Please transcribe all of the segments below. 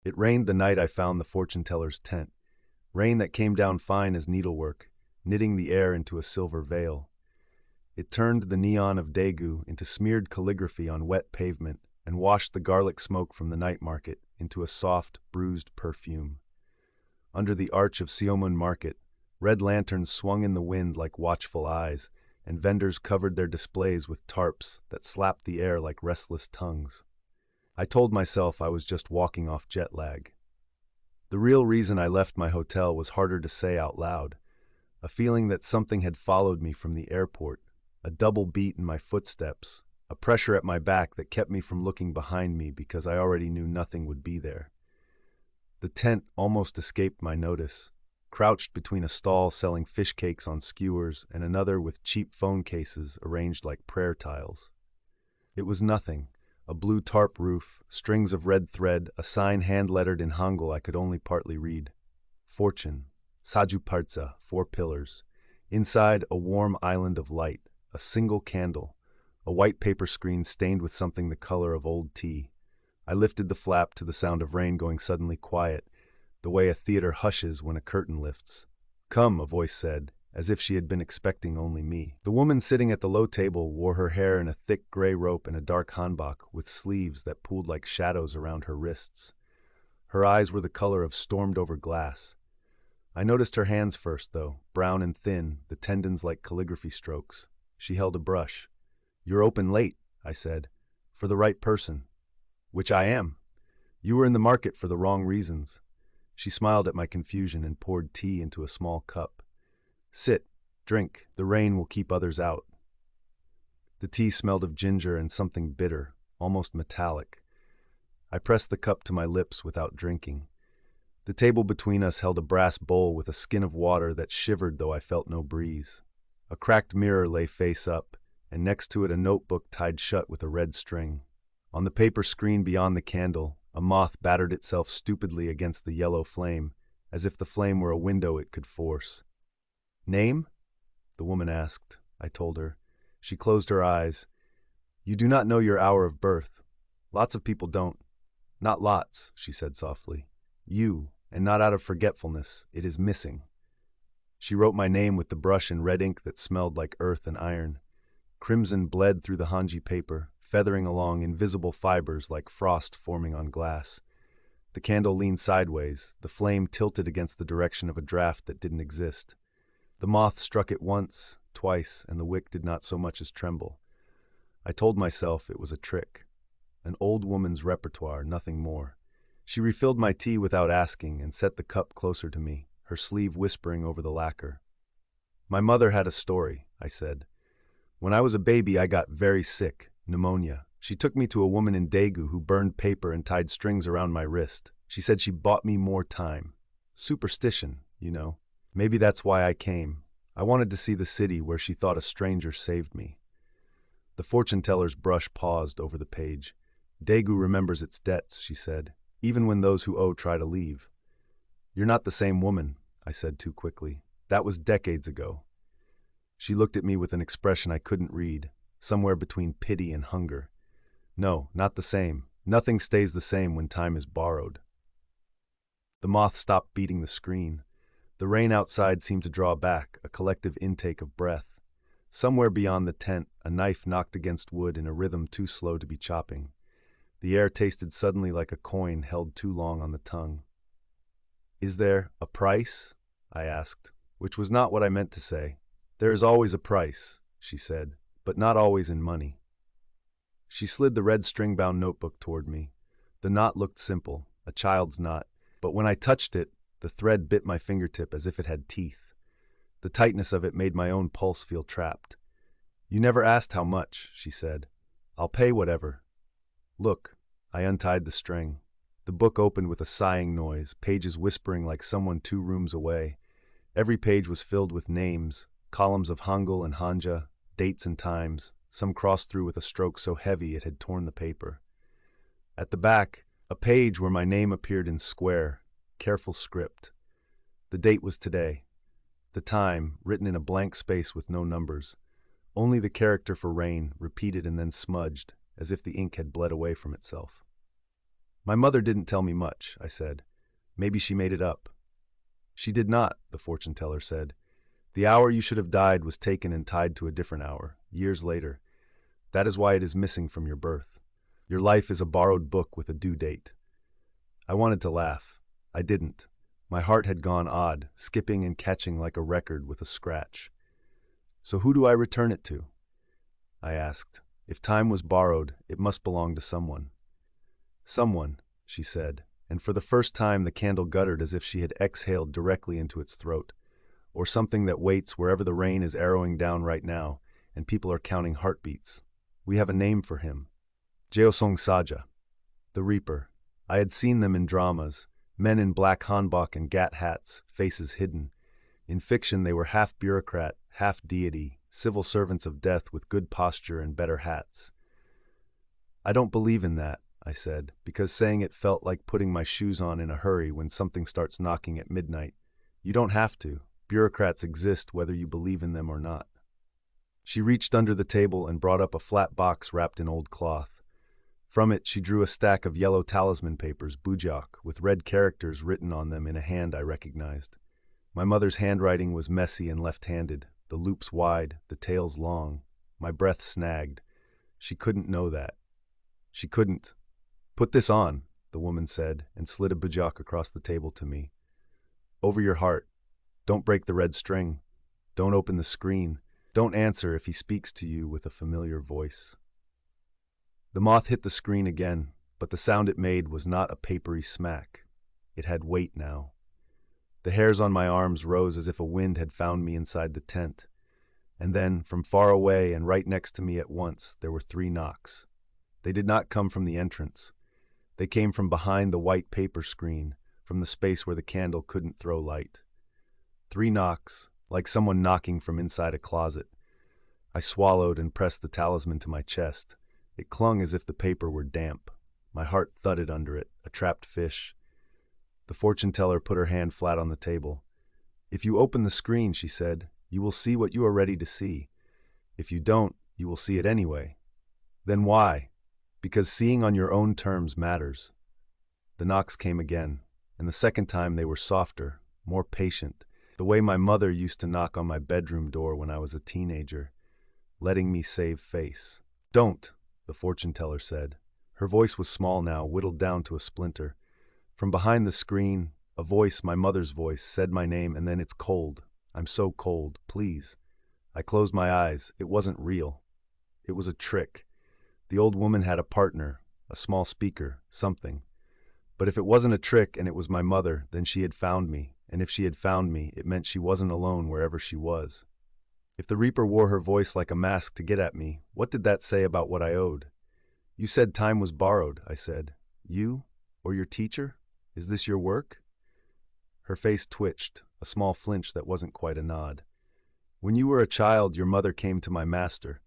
It rained the night I found the fortune teller's tent, rain that came down fine as needlework, knitting the air into a silver veil. It turned the neon of Daegu into smeared calligraphy on wet pavement and washed the garlic smoke from the night market into a soft, bruised perfume. Under the arch of Seomun Market, red lanterns swung in the wind like watchful eyes, and vendors covered their displays with tarps that slapped the air like restless tongues. I told myself I was just walking off jet lag. The real reason I left my hotel was harder to say out loud, a feeling that something had followed me from the airport, a double beat in my footsteps, a pressure at my back that kept me from looking behind me because I already knew nothing would be there. The tent almost escaped my notice, crouched between a stall selling fish cakes on skewers and another with cheap phone cases arranged like prayer tiles. It was nothing, a blue tarp roof, strings of red thread, a sign hand-lettered in Hangul I could only partly read. Fortune, Saju Parza, 4 pillars. Inside, a warm island of light, a single candle, a white paper screen stained with something the color of old tea. I lifted the flap to the sound of rain going suddenly quiet, the way a theater hushes when a curtain lifts. "Come," a voice said, as if she had been expecting only me. The woman sitting at the low table wore her hair in a thick gray rope and a dark hanbok with sleeves that pooled like shadows around her wrists. Her eyes were the color of stormed-over glass. I noticed her hands first, though, brown and thin, the tendons like calligraphy strokes. She held a brush. "You're open late," I said. "For the right person." "Which I am. You were in the market for the wrong reasons." She smiled at my confusion and poured tea into a small cup. "Sit, drink, the rain will keep others out." The tea smelled of ginger and something bitter, almost metallic. I pressed the cup to my lips without drinking. The table between us held a brass bowl with a skin of water that shivered though I felt no breeze. A cracked mirror lay face up, and next to it a notebook tied shut with a red string. On the paper screen beyond the candle, a moth battered itself stupidly against the yellow flame, as if the flame were a window it could force. "Name?" the woman asked. I told her. She closed her eyes. "You do not know your hour of birth. Lots of people don't." "Not lots," she said softly. "You, and not out of forgetfulness. It is missing." She wrote my name with the brush in red ink that smelled like earth and iron. Crimson bled through the hanji paper, feathering along invisible fibers like frost forming on glass. The candle leaned sideways, the flame tilted against the direction of a draft that didn't exist. The moth struck it once, twice, and the wick did not so much as tremble. I told myself it was a trick. An old woman's repertoire, nothing more. She refilled my tea without asking and set the cup closer to me, her sleeve whispering over the lacquer. "My mother had a story," I said. "When I was a baby, I got very sick, pneumonia. She took me to a woman in Daegu who burned paper and tied strings around my wrist. She said she bought me more time. Superstition, you know. Maybe that's why I came. I wanted to see the city where she thought a stranger saved me." The fortune teller's brush paused over the page. "Daegu remembers its debts," she said, "even when those who owe try to leave." "You're not the same woman," I said too quickly. "That was decades ago." She looked at me with an expression I couldn't read, somewhere between pity and hunger. "No, not the same. Nothing stays the same when time is borrowed." The moth stopped beating the screen. The rain outside seemed to draw back, a collective intake of breath. Somewhere beyond the tent, a knife knocked against wood in a rhythm too slow to be chopping. The air tasted suddenly like a coin held too long on the tongue. "Is there a price?" I asked, which was not what I meant to say. "There is always a price," she said, "but not always in money." She slid the red string-bound notebook toward me. The knot looked simple, a child's knot, but when I touched it, the thread bit my fingertip as if it had teeth. The tightness of it made my own pulse feel trapped. "You never asked how much," she said. "I'll pay whatever." "Look." I untied the string. The book opened with a sighing noise, pages whispering like someone 2 rooms away. Every page was filled with names, columns of Hangul and Hanja, dates and times, some crossed through with a stroke so heavy it had torn the paper. At the back, a page where my name appeared in square, careful script. The date was today. The time, written in a blank space with no numbers. Only the character for rain, repeated and then smudged, as if the ink had bled away from itself. My mother didn't tell me much, I said. Maybe she made it up. She did not, the fortune teller said. The hour you should have died was taken and tied to a different hour, years later. That is why it is missing from your birth. Your life is a borrowed book with a due date. I wanted to laugh. I didn't. My heart had gone odd, skipping and catching like a record with a scratch. So who do I return it to? I asked. If time was borrowed, it must belong to someone. Someone, she said, and for the first time the candle guttered as if she had exhaled directly into its throat, or something that waits wherever the rain is arrowing down right now, and people are counting heartbeats. We have a name for him. Jeosong Saja, the Reaper. I had seen them in dramas, men in black hanbok and gat hats, faces hidden. In fiction they were half bureaucrat, half deity, civil servants of death with good posture and better hats. I don't believe in that, I said, because saying it felt like putting my shoes on in a hurry when something starts knocking at midnight. You don't have to. Bureaucrats exist whether you believe in them or not. She reached under the table and brought up a flat box wrapped in old cloth. From it she drew a stack of yellow talisman papers, bujak, with red characters written on them in a hand I recognized. My mother's handwriting was messy and left-handed, the loops wide, the tails long. My breath snagged. She couldn't know that. She couldn't. Put this on, the woman said, and slid a bujak across the table to me. Over your heart. Don't break the red string. Don't open the screen. Don't answer if he speaks to you with a familiar voice. The moth hit the screen again, but the sound it made was not a papery smack. It had weight now. The hairs on my arms rose as if a wind had found me inside the tent. And then, from far away and right next to me at once, there were 3 knocks. They did not come from the entrance. They came from behind the white paper screen, from the space where the candle couldn't throw light. 3 knocks, like someone knocking from inside a closet. I swallowed and pressed the talisman to my chest. It clung as if the paper were damp. My heart thudded under it, a trapped fish. The fortune teller put her hand flat on the table. If you open the screen, she said, you will see what you are ready to see. If you don't, you will see it anyway. Then why? Because seeing on your own terms matters. The knocks came again, and the second time they were softer, more patient, the way my mother used to knock on my bedroom door when I was a teenager, letting me save face. Don't, the fortune teller said. Her voice was small now, whittled down to a splinter. From behind the screen, a voice, my mother's voice, said my name, and then it's cold. I'm so cold, please. I closed my eyes. It wasn't real. It was a trick. The old woman had a partner, a small speaker, something. But if it wasn't a trick and it was my mother, then she had found me, and if she had found me, it meant she wasn't alone wherever she was. If the Reaper wore her voice like a mask to get at me, what did that say about what I owed? You said time was borrowed, I said. You? Or your teacher? Is this your work? Her face twitched, a small flinch that wasn't quite a nod. When you were a child, your mother came to my master.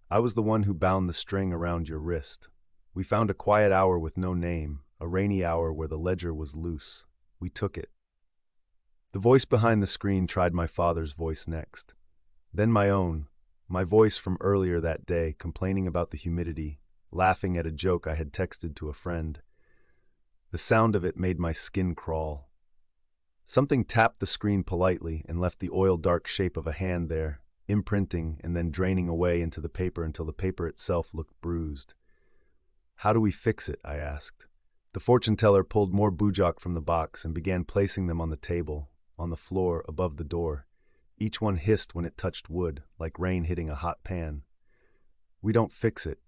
I was the one who bound the string around your wrist. We found a quiet hour with no name, a rainy hour where the ledger was loose. We took it. The voice behind the screen tried my father's voice next. Then my own, my voice from earlier that day, complaining about the humidity, laughing at a joke I had texted to a friend. The sound of it made my skin crawl. Something tapped the screen politely and left the oil-dark shape of a hand there, imprinting and then draining away into the paper until the paper itself looked bruised. How do we fix it? I asked. The fortune teller pulled more bujak from the box and began placing them on the table, on the floor, above the door. Each one hissed when it touched wood, like rain hitting a hot pan. We don't fix it.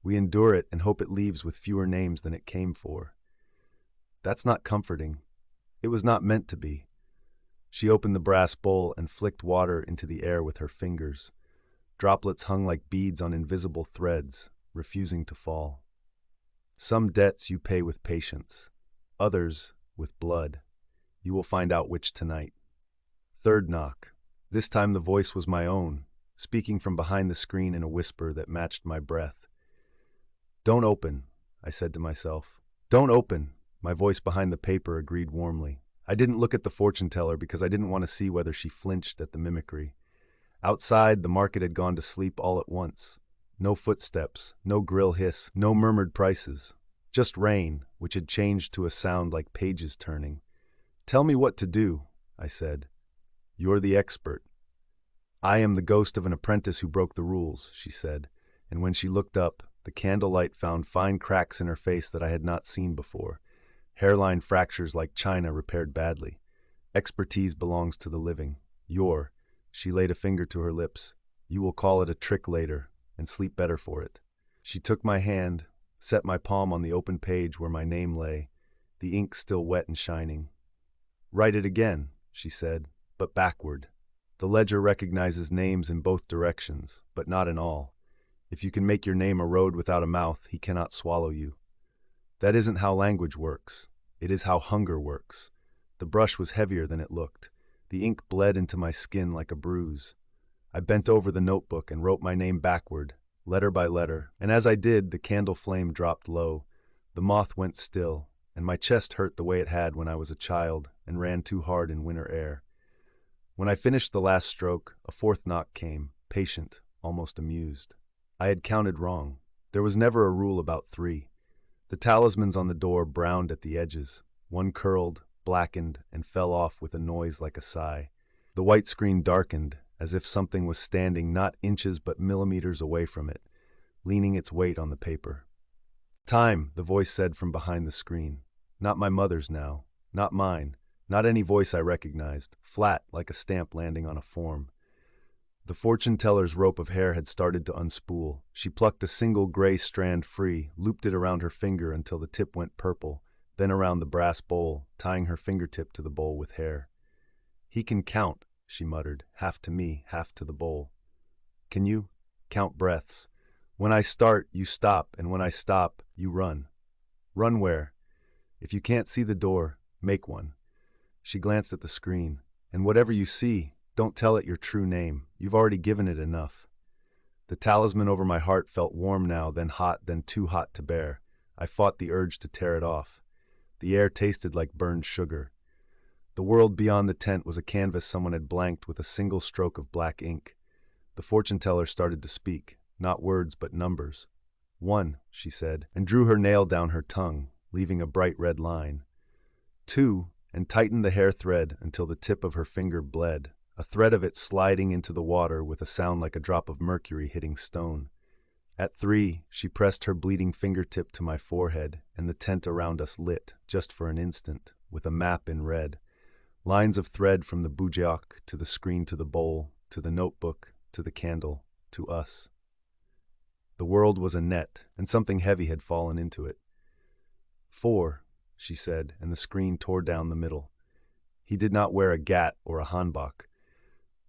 We endure it and hope it leaves with fewer names than it came for. That's not comforting. It was not meant to be. She opened the brass bowl and flicked water into the air with her fingers. Droplets hung like beads on invisible threads, refusing to fall. Some debts you pay with patience, others with blood. You will find out which tonight. Third knock. This time the voice was my own, speaking from behind the screen in a whisper that matched my breath. Don't open, I said to myself. Don't open, my voice behind the paper agreed warmly. I didn't look at the fortune teller because I didn't want to see whether she flinched at the mimicry. Outside, the market had gone to sleep all at once. No footsteps, no grill hiss, no murmured prices. Just rain, which had changed to a sound like pages turning. "Tell me what to do," I said. "You're the expert." "I am the ghost of an apprentice who broke the rules," she said, and when she looked up, the candlelight found fine cracks in her face that I had not seen before. Hairline fractures like china repaired badly. "Expertise belongs to the living. She laid a finger to her lips. "You will call it a trick later, and sleep better for it." She took my hand, set my palm on the open page where my name lay, the ink still wet and shining. "Write it again," she said, "but backward. The ledger recognizes names in both directions, but not in all. If you can make your name a road without a mouth, he cannot swallow you. That isn't how language works. It is how hunger works." The brush was heavier than it looked. The ink bled into my skin like a bruise. I bent over the notebook and wrote my name backward, letter by letter, and as I did, the candle flame dropped low. The moth went still, and my chest hurt the way it had when I was a child and ran too hard in winter air. When I finished the last stroke, a fourth knock came, patient, almost amused. I had counted wrong. There was never a rule about 3. The talismans on the door browned at the edges. One curled, blackened, and fell off with a noise like a sigh. The white screen darkened, as if something was standing not inches but millimeters away from it, leaning its weight on the paper. "Time," the voice said from behind the screen. Not my mother's now, not mine, not any voice I recognized, flat like a stamp landing on a form. The fortune teller's rope of hair had started to unspool. She plucked a single gray strand free, looped it around her finger until the tip went purple, then around the brass bowl, tying her fingertip to the bowl with hair. "He can count," she muttered, half to me, half to the bowl. "Can you? Count breaths. When I start, you stop, and when I stop, you run." "Run where?" "If you can't see the door, make one." She glanced at the screen. "And whatever you see, don't tell it your true name. You've already given it enough." The talisman over my heart felt warm now, then hot, then too hot to bear. I fought the urge to tear it off. The air tasted like burned sugar. The world beyond the tent was a canvas someone had blanked with a single stroke of black ink. The fortune teller started to speak, not words but numbers. "1," she said, and drew her nail down her tongue, leaving a bright red line. "2," and tightened the hair thread until the tip of her finger bled, a thread of it sliding into the water with a sound like a drop of mercury hitting stone. At 3, she pressed her bleeding fingertip to my forehead, and the tent around us lit, just for an instant, with a map in red. Lines of thread from the bujiak to the screen to the bowl, to the notebook, to the candle, to us. The world was a net, and something heavy had fallen into it. 4, she said, and the screen tore down the middle. He did not wear a gat or a hanbok.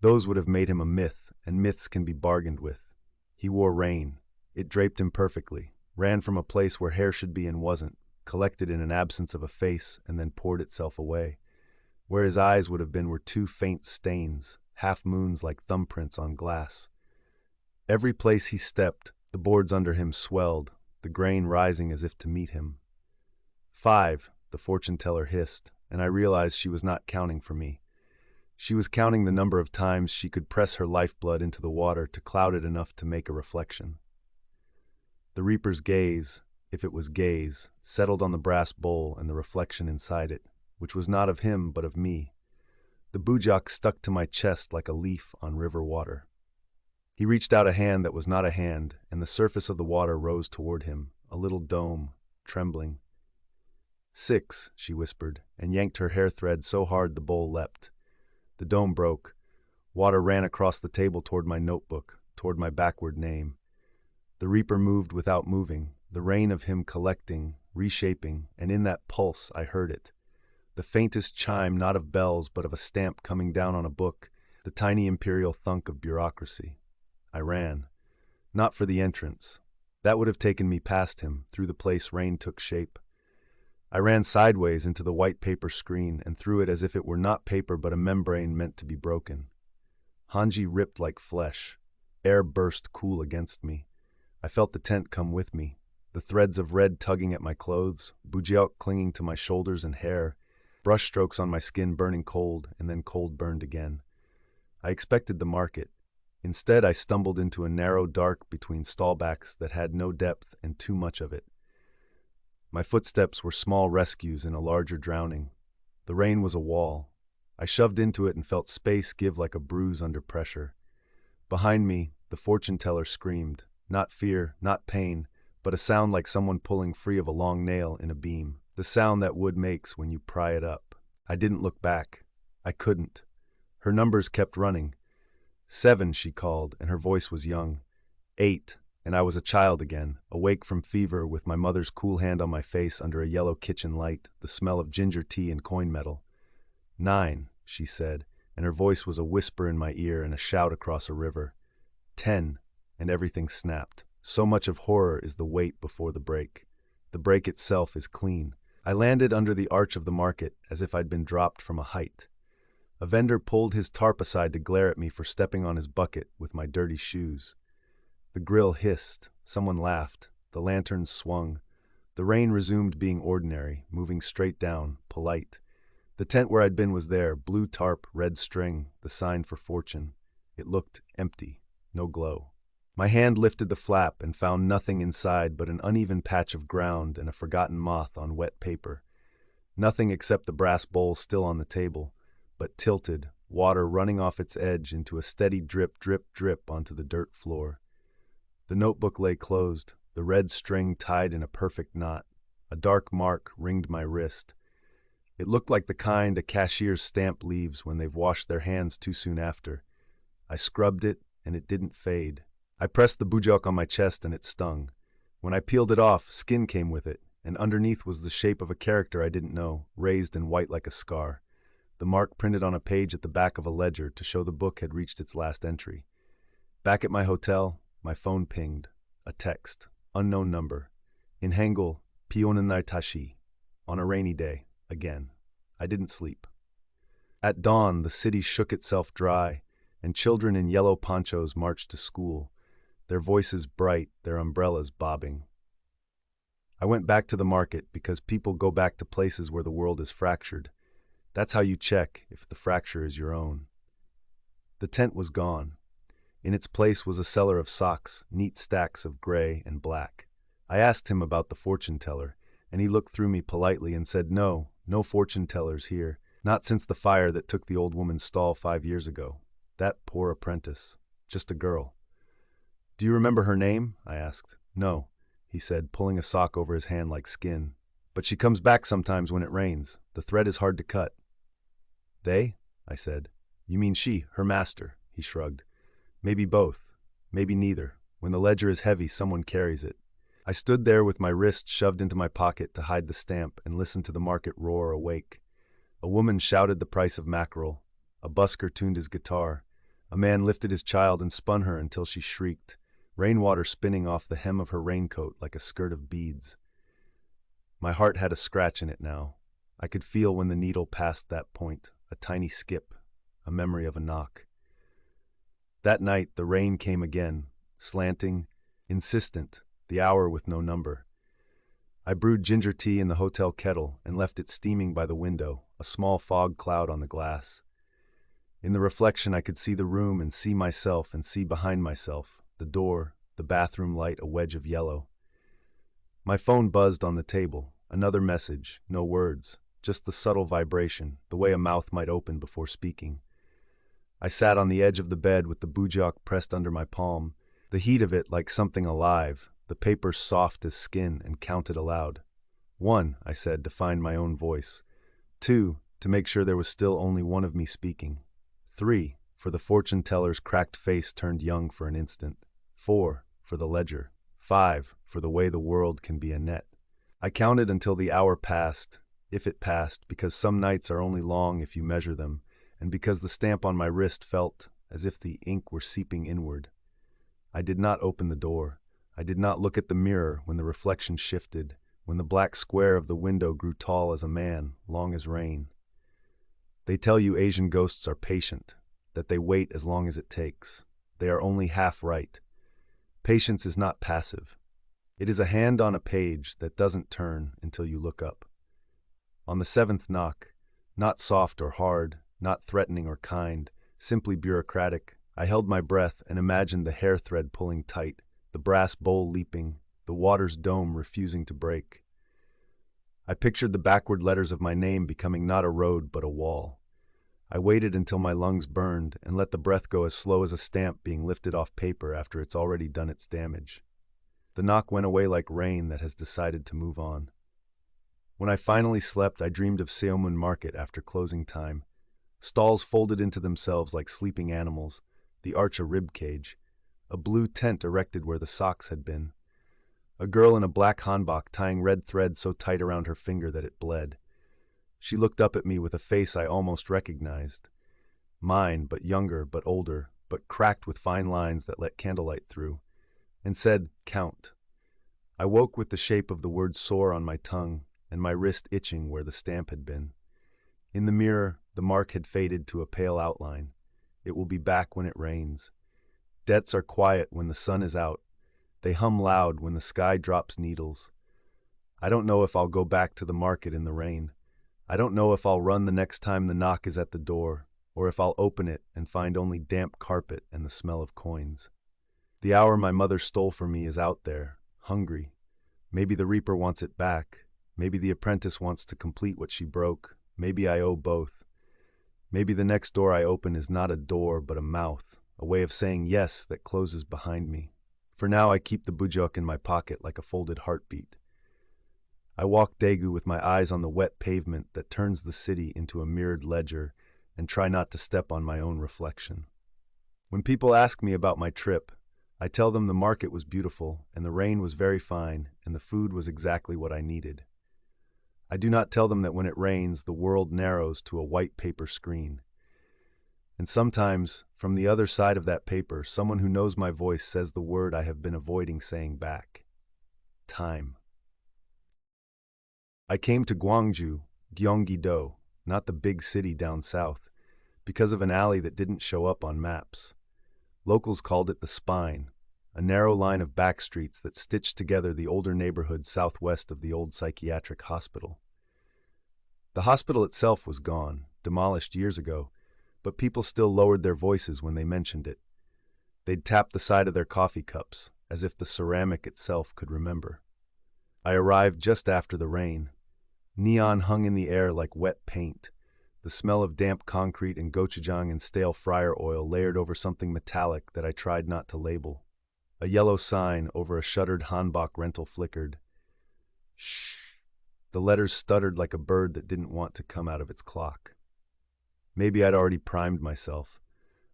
Those would have made him a myth, and myths can be bargained with. He wore rain. It draped him perfectly, ran from a place where hair should be and wasn't, collected in an absence of a face, and then poured itself away. Where his eyes would have been were 2 faint stains, half-moons like thumbprints on glass. Every place he stepped, the boards under him swelled, the grain rising as if to meet him. 5, the fortune teller hissed, and I realized she was not counting for me. She was counting the number of times she could press her lifeblood into the water to cloud it enough to make a reflection. The reaper's gaze, if it was gaze, settled on the brass bowl and the reflection inside it, which was not of him but of me. The bujak stuck to my chest like a leaf on river water. He reached out a hand that was not a hand, and the surface of the water rose toward him, a little dome, trembling. 6, she whispered, and yanked her hair thread so hard the bowl leapt. The dome broke. Water ran across the table toward my notebook, toward my backward name. The reaper moved without moving, the rain of him collecting, reshaping, and in that pulse I heard it. The faintest chime not of bells but of a stamp coming down on a book, the tiny imperial thunk of bureaucracy. I ran. Not for the entrance. That would have taken me past him, through the place rain took shape. I ran sideways into the white paper screen and through it as if it were not paper but a membrane meant to be broken. Hanji ripped like flesh. Air burst cool against me. I felt the tent come with me, the threads of red tugging at my clothes, bujiak clinging to my shoulders and hair, brush strokes on my skin burning cold and then cold burned again. I expected the market. Instead, I stumbled into a narrow dark between stallbacks that had no depth and too much of it. My footsteps were small rescues in a larger drowning. The rain was a wall. I shoved into it and felt space give like a bruise under pressure. Behind me, the fortune teller screamed, not fear, not pain, but a sound like someone pulling free of a long nail in a beam, the sound that wood makes when you pry it up. I didn't look back. I couldn't. Her numbers kept running. 7, she called, and her voice was young. 8, and I was a child again, awake from fever with my mother's cool hand on my face under a yellow kitchen light, the smell of ginger tea and coin metal. 9, she said, and her voice was a whisper in my ear and a shout across a river. 10, and everything snapped. So much of horror is the wait before the break. The break itself is clean. I landed under the arch of the market as if I'd been dropped from a height. A vendor pulled his tarp aside to glare at me for stepping on his bucket with my dirty shoes. The grill hissed. Someone laughed. The lanterns swung. The rain resumed being ordinary, moving straight down, polite. The tent where I'd been was there, blue tarp, red string, the sign for fortune. It looked empty, no glow. My hand lifted the flap and found nothing inside but an uneven patch of ground and a forgotten moth on wet paper. Nothing except the brass bowl still on the table, but tilted, water running off its edge into a steady drip, drip, drip onto the dirt floor. The notebook lay closed, the red string tied in a perfect knot. A dark mark ringed my wrist. It looked like the kind a cashier's stamp leaves when they've washed their hands too soon after. I scrubbed it, and it didn't fade. I pressed the bujok on my chest, and it stung. When I peeled it off, skin came with it, and underneath was the shape of a character I didn't know, raised and white like a scar. The mark printed on a page at the back of a ledger to show the book had reached its last entry. Back at my hotel, my phone pinged. A text. Unknown number. In Hangul, Pionanai Tashi. On a rainy day. Again. I didn't sleep. At dawn, the city shook itself dry, and children in yellow ponchos marched to school, their voices bright, their umbrellas bobbing. I went back to the market because people go back to places where the world is fractured. That's how you check if the fracture is your own. The tent was gone. In its place was a cellar of socks, neat stacks of gray and black. I asked him about the fortune teller, and he looked through me politely and said, no fortune tellers here, not since the fire that took the old woman's stall 5 years ago. That poor apprentice. Just a girl. Do you remember her name? I asked. No, he said, pulling a sock over his hand like skin. But she comes back sometimes when it rains. The thread is hard to cut. They? I said. You mean she, her master, he shrugged. Maybe both. Maybe neither. When the ledger is heavy, someone carries it. I stood there with my wrist shoved into my pocket to hide the stamp and listened to the market roar awake. A woman shouted the price of mackerel. A busker tuned his guitar. A man lifted his child and spun her until she shrieked, rainwater spinning off the hem of her raincoat like a skirt of beads. My heart had a scratch in it now. I could feel when the needle passed that point, a tiny skip, a memory of a knock. That night the rain came again, slanting, insistent, the hour with no number. I brewed ginger tea in the hotel kettle and left it steaming by the window, a small fog cloud on the glass. In the reflection I could see the room and see myself and see behind myself, the door, the bathroom light a wedge of yellow. My phone buzzed on the table, another message, no words, just the subtle vibration, the way a mouth might open before speaking. I sat on the edge of the bed with the bujok pressed under my palm, the heat of it like something alive, the paper soft as skin, and counted aloud. 1, I said, to find my own voice. 2, to make sure there was still only one of me speaking. 3, for the fortune teller's cracked face turned young for an instant. 4, for the ledger. 5, for the way the world can be a net. I counted until the hour passed, if it passed, because some nights are only long if you measure them, and because the stamp on my wrist felt as if the ink were seeping inward. I did not open the door. I did not look at the mirror when the reflection shifted, when the black square of the window grew tall as a man, long as rain. They tell you Asian ghosts are patient, that they wait as long as it takes. They are only half right. Patience is not passive. It is a hand on a page that doesn't turn until you look up. On the 7th knock, not soft or hard, not threatening or kind, simply bureaucratic, I held my breath and imagined the hair thread pulling tight, the brass bowl leaping, the water's dome refusing to break. I pictured the backward letters of my name becoming not a road but a wall. I waited until my lungs burned and let the breath go as slow as a stamp being lifted off paper after it's already done its damage. The knock went away like rain that has decided to move on. When I finally slept, I dreamed of Seomun Market after closing time. Stalls folded into themselves like sleeping animals, the arch a rib cage, a blue tent erected where the socks had been, a girl in a black hanbok tying red thread so tight around her finger that it bled. She looked up at me with a face I almost recognized. Mine, but younger, but older, but cracked with fine lines that let candlelight through, and said, "Count." I woke with the shape of the word sore on my tongue and my wrist itching where the stamp had been. In the mirror, the mark had faded to a pale outline. It will be back when it rains. Debts are quiet when the sun is out. They hum loud when the sky drops needles. I don't know if I'll go back to the market in the rain. I don't know if I'll run the next time the knock is at the door, or if I'll open it and find only damp carpet and the smell of coins. The hour my mother stole from me is out there, hungry. Maybe the reaper wants it back. Maybe the apprentice wants to complete what she broke. Maybe I owe both. Maybe the next door I open is not a door but a mouth, a way of saying yes that closes behind me. For now I keep the bujok in my pocket like a folded heartbeat. I walk Daegu with my eyes on the wet pavement that turns the city into a mirrored ledger and try not to step on my own reflection. When people ask me about my trip, I tell them the market was beautiful and the rain was very fine and the food was exactly what I needed. I do not tell them that when it rains, the world narrows to a white paper screen. And sometimes, from the other side of that paper, someone who knows my voice says the word I have been avoiding saying back. Time. I came to Gwangju, Gyeonggi-do, not the big city down south, because of an alley that didn't show up on maps. Locals called it the Spine, a narrow line of back streets that stitched together the older neighborhood southwest of the old psychiatric hospital. The hospital itself was gone, demolished years ago, but people still lowered their voices when they mentioned it. They'd tap the side of their coffee cups, as if the ceramic itself could remember. I arrived just after the rain. Neon hung in the air like wet paint. The smell of damp concrete and gochujang and stale fryer oil layered over something metallic that I tried not to label. A yellow sign over a shuttered hanbok rental flickered. Shh. The letters stuttered like a bird that didn't want to come out of its clock. Maybe I'd already primed myself.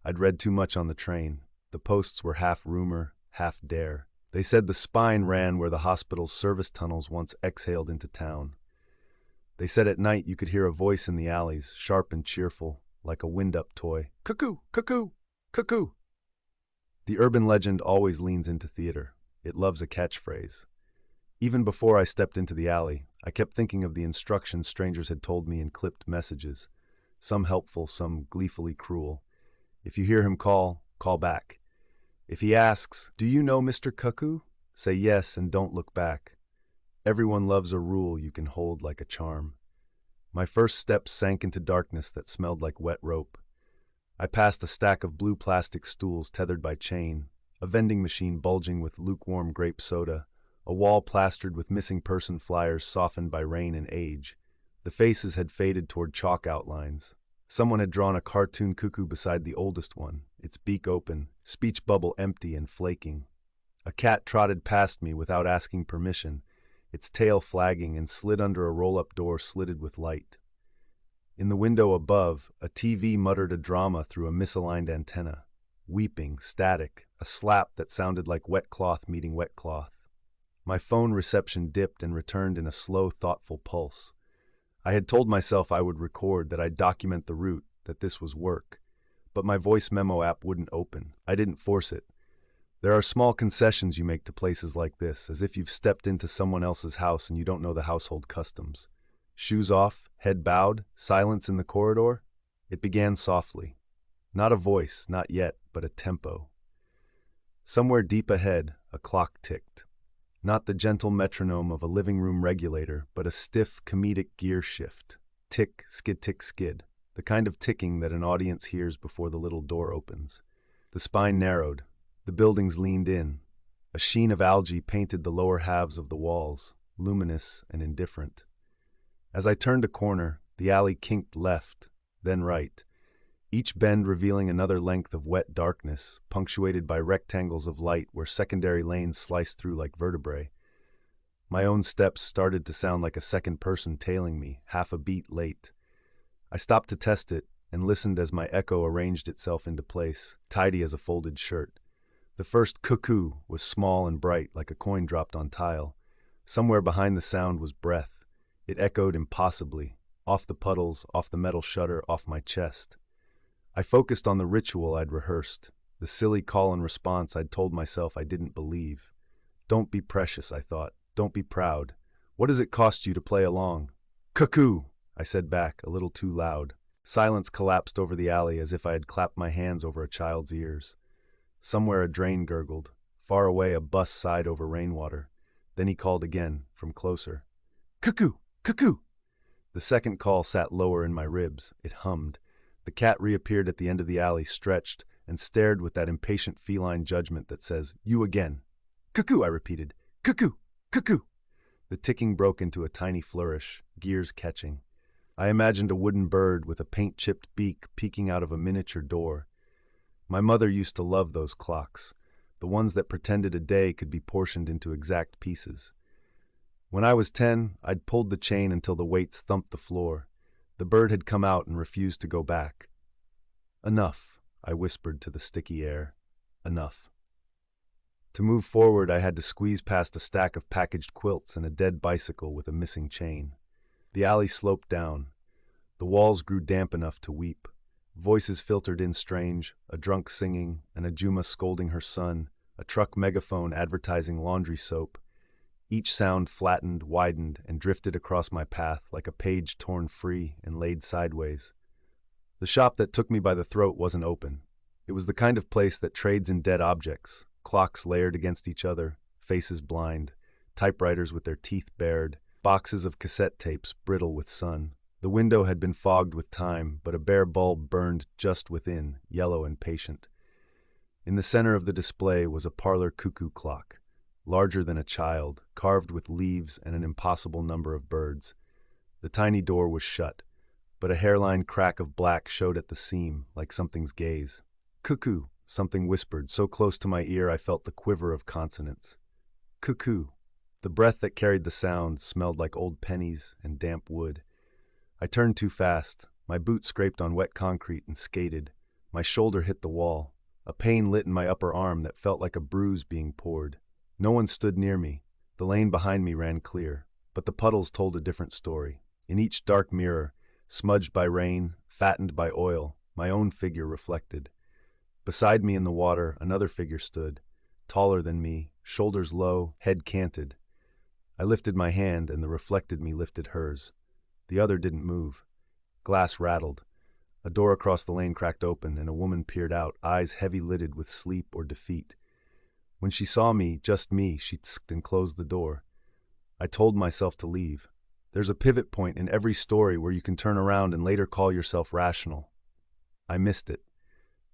I'd read too much on the train. The posts were half rumor, half dare. They said the Spine ran where the hospital's service tunnels once exhaled into town. They said at night you could hear a voice in the alleys, sharp and cheerful, like a wind-up toy. Cuckoo! Cuckoo! Cuckoo! The urban legend always leans into theater. It loves a catchphrase. Even before I stepped into the alley, I kept thinking of the instructions strangers had told me in clipped messages. Some helpful, some gleefully cruel. If you hear him call, call back. If he asks, "Do you know Mr. Cuckoo?" say yes and don't look back. Everyone loves a rule you can hold like a charm. My first steps sank into darkness that smelled like wet rope. I passed a stack of blue plastic stools tethered by chain, a vending machine bulging with lukewarm grape soda, a wall plastered with missing person flyers softened by rain and age. The faces had faded toward chalk outlines. Someone had drawn a cartoon cuckoo beside the oldest one, its beak open, speech bubble empty and flaking. A cat trotted past me without asking permission, its tail flagging, and slid under a roll-up door slitted with light. In the window above, a TV muttered a drama through a misaligned antenna. Weeping, static, a slap that sounded like wet cloth meeting wet cloth. My phone reception dipped and returned in a slow, thoughtful pulse. I had told myself I would record, that I'd document the route, that this was work. But my voice memo app wouldn't open. I didn't force it. There are small concessions you make to places like this, as if you've stepped into someone else's house and you don't know the household customs. Shoes off, head bowed, silence in the corridor. It began softly. Not a voice, not yet, but a tempo. Somewhere deep ahead, a clock ticked. Not the gentle metronome of a living room regulator, but a stiff, comedic gear shift. Tick, skid, tick, skid. The kind of ticking that an audience hears before the little door opens. The spine narrowed. The buildings leaned in. A sheen of algae painted the lower halves of the walls, luminous and indifferent. As I turned a corner, the alley kinked left, then right, each bend revealing another length of wet darkness, punctuated by rectangles of light where secondary lanes sliced through like vertebrae. My own steps started to sound like a second person tailing me, half a beat late. I stopped to test it and listened as my echo arranged itself into place, tidy as a folded shirt. The first cuckoo was small and bright like a coin dropped on tile. Somewhere behind the sound was breath. It echoed impossibly, off the puddles, off the metal shutter, off my chest. I focused on the ritual I'd rehearsed, the silly call and response I'd told myself I didn't believe. Don't be precious, I thought. Don't be proud. What does it cost you to play along? Cuckoo, I said back, a little too loud. Silence collapsed over the alley as if I had clapped my hands over a child's ears. Somewhere a drain gurgled. Far away a bus sighed over rainwater. Then he called again, from closer. Cuckoo! Cuckoo! The second call sat lower in my ribs. It hummed. The cat reappeared at the end of the alley, stretched, and stared with that impatient feline judgment that says, "You again." "Cuckoo," I repeated. "Cuckoo! Cuckoo!" The ticking broke into a tiny flourish, gears catching. I imagined a wooden bird with a paint-chipped beak peeking out of a miniature door. My mother used to love those clocks, the ones that pretended a day could be portioned into exact pieces. When I was 10, I'd pulled the chain until the weights thumped the floor. The bird had come out and refused to go back. "Enough," I whispered to the sticky air. "Enough." To move forward, I had to squeeze past a stack of packaged quilts and a dead bicycle with a missing chain. The alley sloped down. The walls grew damp enough to weep. Voices filtered in strange, a drunk singing, an Ajuma scolding her son, a truck megaphone advertising laundry soap. Each sound flattened, widened, and drifted across my path like a page torn free and laid sideways. The shop that took me by the throat wasn't open. It was the kind of place that trades in dead objects, clocks layered against each other, faces blind, typewriters with their teeth bared, boxes of cassette tapes brittle with sun. The window had been fogged with time, but a bare bulb burned just within, yellow and patient. In the center of the display was a parlor cuckoo clock, larger than a child, carved with leaves and an impossible number of birds. The tiny door was shut, but a hairline crack of black showed at the seam, like something's gaze. "Cuckoo," something whispered, so close to my ear I felt the quiver of consonants. "Cuckoo." The breath that carried the sound smelled like old pennies and damp wood. I turned too fast. My boot scraped on wet concrete and skated. My shoulder hit the wall. A pain lit in my upper arm that felt like a bruise being poured. No one stood near me. The lane behind me ran clear. But the puddles told a different story. In each dark mirror, smudged by rain, fattened by oil, my own figure reflected. Beside me in the water, another figure stood, taller than me, shoulders low, head canted. I lifted my hand, and the reflected me lifted hers. The other didn't move. Glass rattled. A door across the lane cracked open, and a woman peered out, eyes heavy-lidded with sleep or defeat. When she saw me, just me, she tsked and closed the door. I told myself to leave. There's a pivot point in every story where you can turn around and later call yourself rational. I missed it.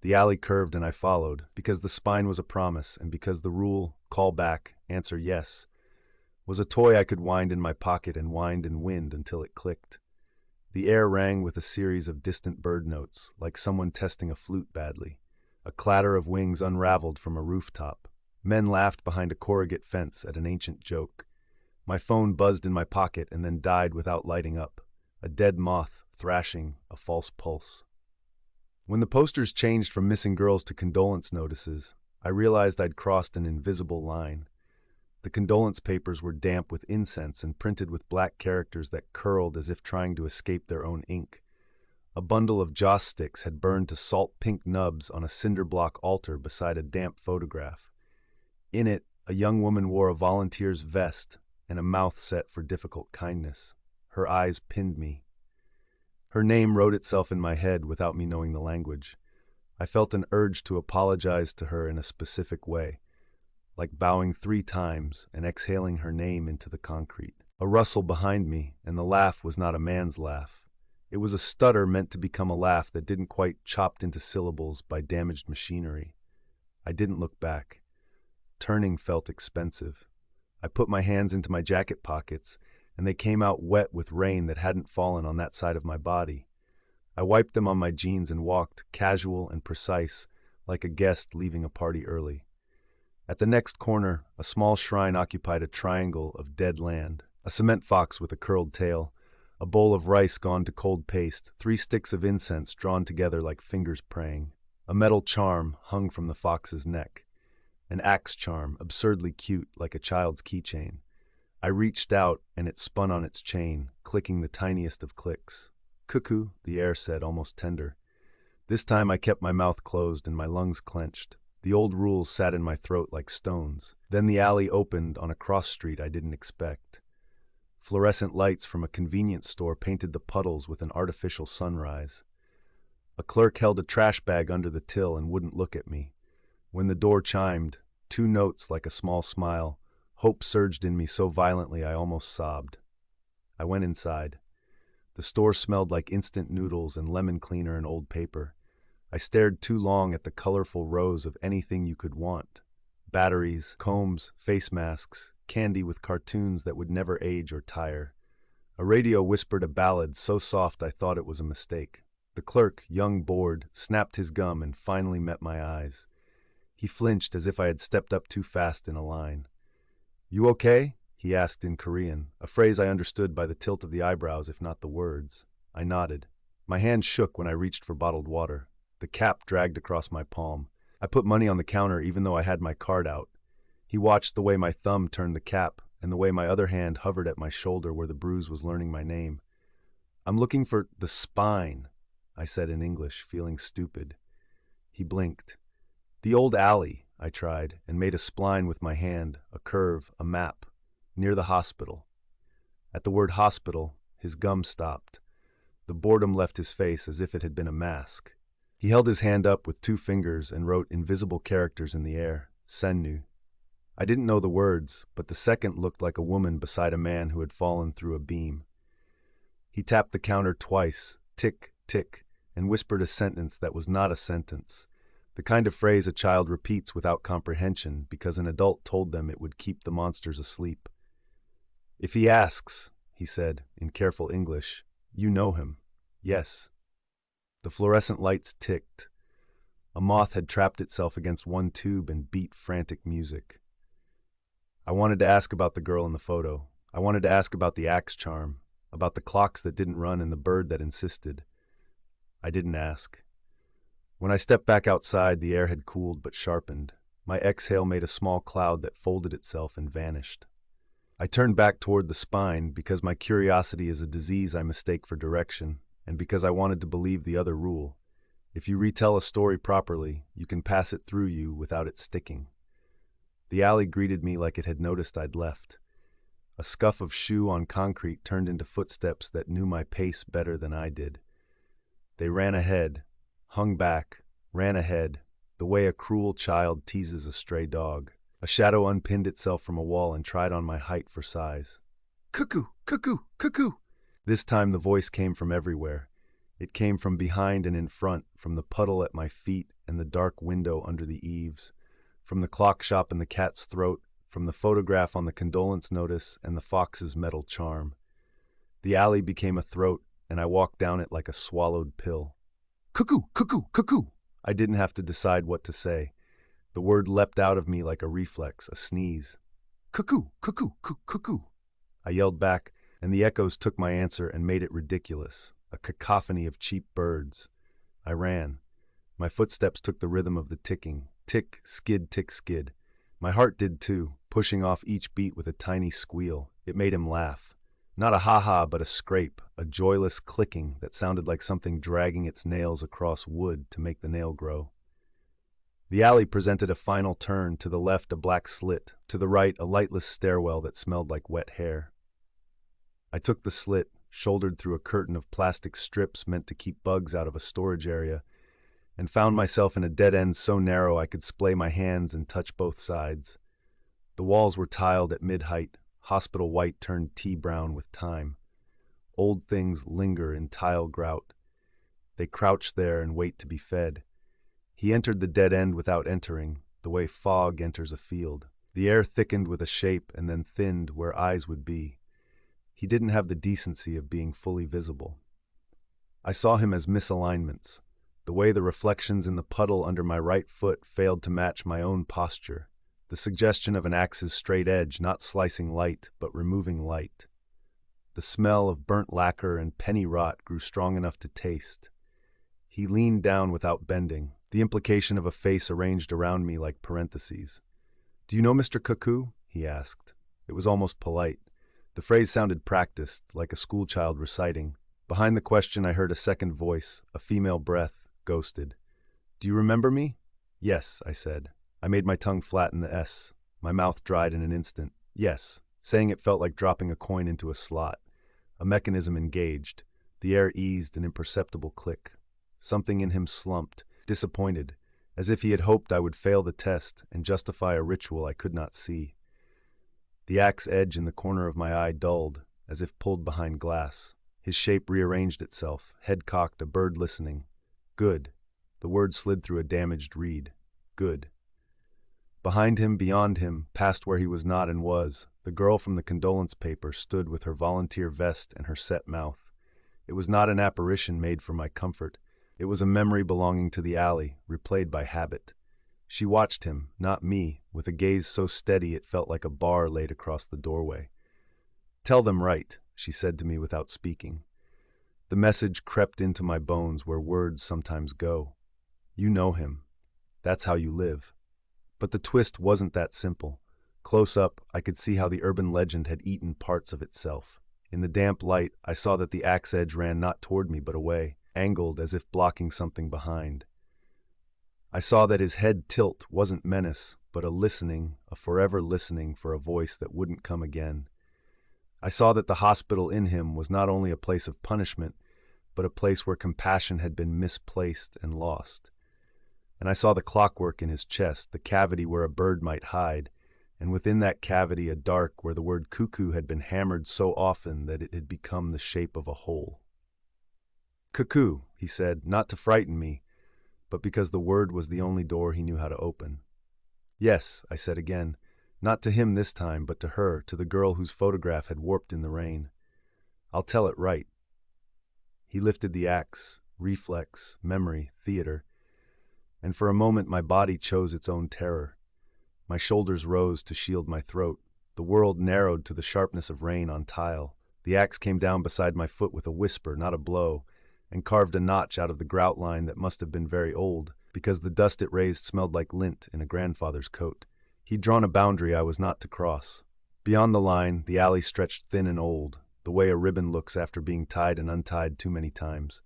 The alley curved and I followed, because the spine was a promise, and because the rule, call back, answer yes, was a toy I could wind in my pocket and wind and wind until it clicked. The air rang with a series of distant bird notes, like someone testing a flute badly. A clatter of wings unraveled from a rooftop. Men laughed behind a corrugate fence at an ancient joke. My phone buzzed in my pocket and then died without lighting up. A dead moth, thrashing, a false pulse. When the posters changed from missing girls to condolence notices, I realized I'd crossed an invisible line. The condolence papers were damp with incense and printed with black characters that curled as if trying to escape their own ink. A bundle of joss sticks had burned to salt-pink nubs on a cinder-block altar beside a damp photograph. In it, a young woman wore a volunteer's vest and a mouth set for difficult kindness. Her eyes pinned me. Her name wrote itself in my head without me knowing the language. I felt an urge to apologize to her in a specific way, like bowing 3 times and exhaling her name into the concrete. A rustle behind me, and the laugh was not a man's laugh. It was a stutter meant to become a laugh that didn't quite chopped into syllables by damaged machinery. I didn't look back. Turning felt expensive. I put my hands into my jacket pockets and they came out wet with rain that hadn't fallen on that side of my body. I wiped them on my jeans and walked, casual and precise, like a guest leaving a party early. At the next corner, a small shrine occupied a triangle of dead land, a cement fox with a curled tail, a bowl of rice gone to cold paste, 3 sticks of incense drawn together like fingers praying, a metal charm hung from the fox's neck, an axe charm, absurdly cute like a child's keychain. I reached out and it spun on its chain, clicking the tiniest of clicks. "Cuckoo," the air said, almost tender. This time I kept my mouth closed and my lungs clenched. The old rules sat in my throat like stones. Then the alley opened on a cross street I didn't expect. Fluorescent lights from a convenience store painted the puddles with an artificial sunrise. A clerk held a trash bag under the till and wouldn't look at me. When the door chimed, 2 notes like a small smile, hope surged in me so violently I almost sobbed. I went inside. The store smelled like instant noodles and lemon cleaner and old paper. I stared too long at the colorful rows of anything you could want. Batteries, combs, face masks, candy with cartoons that would never age or tire. A radio whispered a ballad so soft I thought it was a mistake. The clerk, young, bored, snapped his gum and finally met my eyes. He flinched as if I had stepped up too fast in a line. "You okay?" he asked in Korean, a phrase I understood by the tilt of the eyebrows if not the words. I nodded. My hand shook when I reached for bottled water. The cap dragged across my palm. I put money on the counter even though I had my card out. He watched the way my thumb turned the cap and the way my other hand hovered at my shoulder where the bruise was learning my name. "I'm looking for the spine," I said in English, feeling stupid. He blinked. "The old alley," I tried, and made a spline with my hand, a curve, a map, near the hospital. At the word hospital, his gum stopped. The boredom left his face as if it had been a mask. He held his hand up with 2 fingers and wrote invisible characters in the air, Sennu. I didn't know the words, but the second looked like a woman beside a man who had fallen through a beam. He tapped the counter twice, tick, tick, and whispered a sentence that was not a sentence, the kind of phrase a child repeats without comprehension because an adult told them it would keep the monsters asleep. "If he asks," he said, in careful English, "you know him." "Yes." The fluorescent lights ticked. A moth had trapped itself against one tube and beat frantic music. I wanted to ask about the girl in the photo. I wanted to ask about the axe charm, about the clocks that didn't run and the bird that insisted. I didn't ask. When I stepped back outside, the air had cooled but sharpened. My exhale made a small cloud that folded itself and vanished. I turned back toward the spine because my curiosity is a disease I mistake for direction, and because I wanted to believe the other rule. If you retell a story properly, you can pass it through you without it sticking. The alley greeted me like it had noticed I'd left. A scuff of shoe on concrete turned into footsteps that knew my pace better than I did. They ran ahead, hung back, ran ahead, the way a cruel child teases a stray dog. A shadow unpinned itself from a wall and tried on my height for size. "Cuckoo, cuckoo, cuckoo!" This time the voice came from everywhere. It came from behind and in front, from the puddle at my feet and the dark window under the eaves, from the clock shop in the cat's throat, from the photograph on the condolence notice and the fox's metal charm. The alley became a throat, and I walked down it like a swallowed pill. "Cuckoo, cuckoo, cuckoo!" I didn't have to decide what to say. The word leapt out of me like a reflex, a sneeze. "Cuckoo, cuckoo, cuckoo!" I yelled back, and the echoes took my answer and made it ridiculous, a cacophony of cheap birds. I ran. My footsteps took the rhythm of the ticking. Tick, skid, tick, skid. My heart did too, pushing off each beat with a tiny squeal. It made him laugh. Not a ha-ha, but a scrape, a joyless clicking that sounded like something dragging its nails across wood to make the nail grow. The alley presented a final turn, to the left a black slit, to the right a lightless stairwell that smelled like wet hair. I took the slit, shouldered through a curtain of plastic strips meant to keep bugs out of a storage area, and found myself in a dead end so narrow I could splay my hands and touch both sides. The walls were tiled at mid-height, hospital white turned tea-brown with time. Old things linger in tile grout. They crouch there and wait to be fed. He entered the dead end without entering, the way fog enters a field. The air thickened with a shape and then thinned where eyes would be. he didn't have the decency of being fully visible. I saw him as misalignments, the way the reflections in the puddle under my right foot failed to match my own posture, the suggestion of an axe's straight edge not slicing light but removing light. The smell of burnt lacquer and penny rot grew strong enough to taste. He leaned down without bending, the implication of a face arranged around me like parentheses. "Do you know Mr. Cuckoo?" he asked. It was almost polite. The phrase sounded practiced, like a schoolchild reciting. Behind the question I heard a second voice, a female breath, ghosted. "Do you remember me?" "Yes," I said. I made my tongue flatten the S. My mouth dried in an instant. "Yes." Saying it felt like dropping a coin into a slot. A mechanism engaged. The air eased an imperceptible click. Something in him slumped, disappointed, as if he had hoped I would fail the test and justify a ritual I could not see. The axe edge in the corner of my eye dulled, as if pulled behind glass. His shape rearranged itself, head cocked, a bird listening. "Good." The word slid through a damaged reed. "Good." Behind him, beyond him, past where he was not and was, the girl from the condolence paper stood with her volunteer vest and her set mouth. It was not an apparition made for my comfort. It was a memory belonging to the alley, replayed by habit. She watched him, not me, with a gaze so steady it felt like a bar laid across the doorway. "Tell them right," she said to me without speaking. The message crept into my bones where words sometimes go. "You know him. That's how you live." But the twist wasn't that simple. Close up, I could see how the urban legend had eaten parts of itself. In the damp light, I saw that the axe edge ran not toward me but away, angled as if blocking something behind. I saw that his head tilt wasn't menace, but a listening, a forever listening for a voice that wouldn't come again. I saw that the hospital in him was not only a place of punishment, but a place where compassion had been misplaced and lost. And I saw the clockwork in his chest, the cavity where a bird might hide, and within that cavity a dark where the word cuckoo had been hammered so often that it had become the shape of a hole. "Cuckoo," he said, not to frighten me, but because the word was the only door he knew how to open. "Yes," I said again, not to him this time, but to her, to the girl whose photograph had warped in the rain. "I'll tell it right." He lifted the axe, reflex, memory, theater, and for a moment my body chose its own terror. My shoulders rose to shield my throat. The world narrowed to the sharpness of rain on tile. The axe came down beside my foot with a whisper, not a blow, and carved a notch out of the grout line that must have been very old, because the dust it raised smelled like lint in a grandfather's coat. He'd drawn a boundary I was not to cross. Beyond the line, the alley stretched thin and old, the way a ribbon looks after being tied and untied too many times.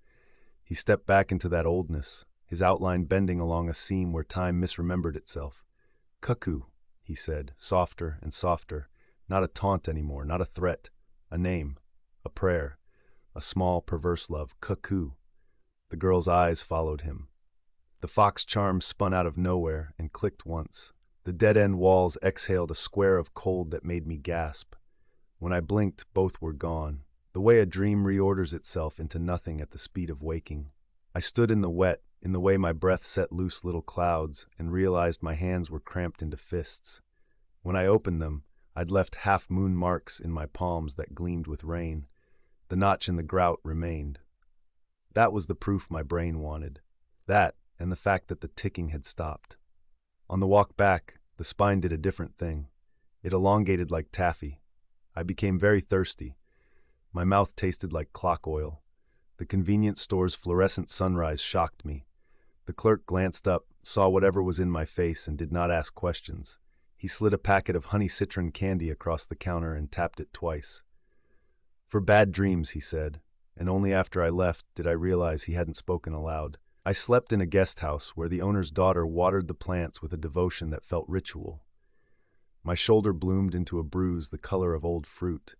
He stepped back into that oldness, his outline bending along a seam where time misremembered itself. "Cuckoo," he said, softer and softer, not a taunt anymore, not a threat, a name, a prayer, a small, perverse love. "Cuckoo." The girl's eyes followed him. The fox charm spun out of nowhere and clicked once. The dead-end walls exhaled a square of cold that made me gasp. When I blinked, both were gone, the way a dream reorders itself into nothing at the speed of waking. I stood in the wet, in the way my breath set loose little clouds, and realized my hands were cramped into fists. When I opened them, I'd left half-moon marks in my palms that gleamed with rain. The notch in the grout remained. That was the proof my brain wanted. That, and the fact that the ticking had stopped. On the walk back, the spine did a different thing. It elongated like taffy. I became very thirsty. My mouth tasted like clock oil. The convenience store's fluorescent sunrise shocked me. The clerk glanced up, saw whatever was in my face, and did not ask questions. He slid a packet of honey citron candy across the counter and tapped it twice. "For bad dreams," he said, and only after I left did I realize he hadn't spoken aloud. I slept in a guest house where the owner's daughter watered the plants with a devotion that felt ritual. My shoulder bloomed into a bruise the color of old fruit,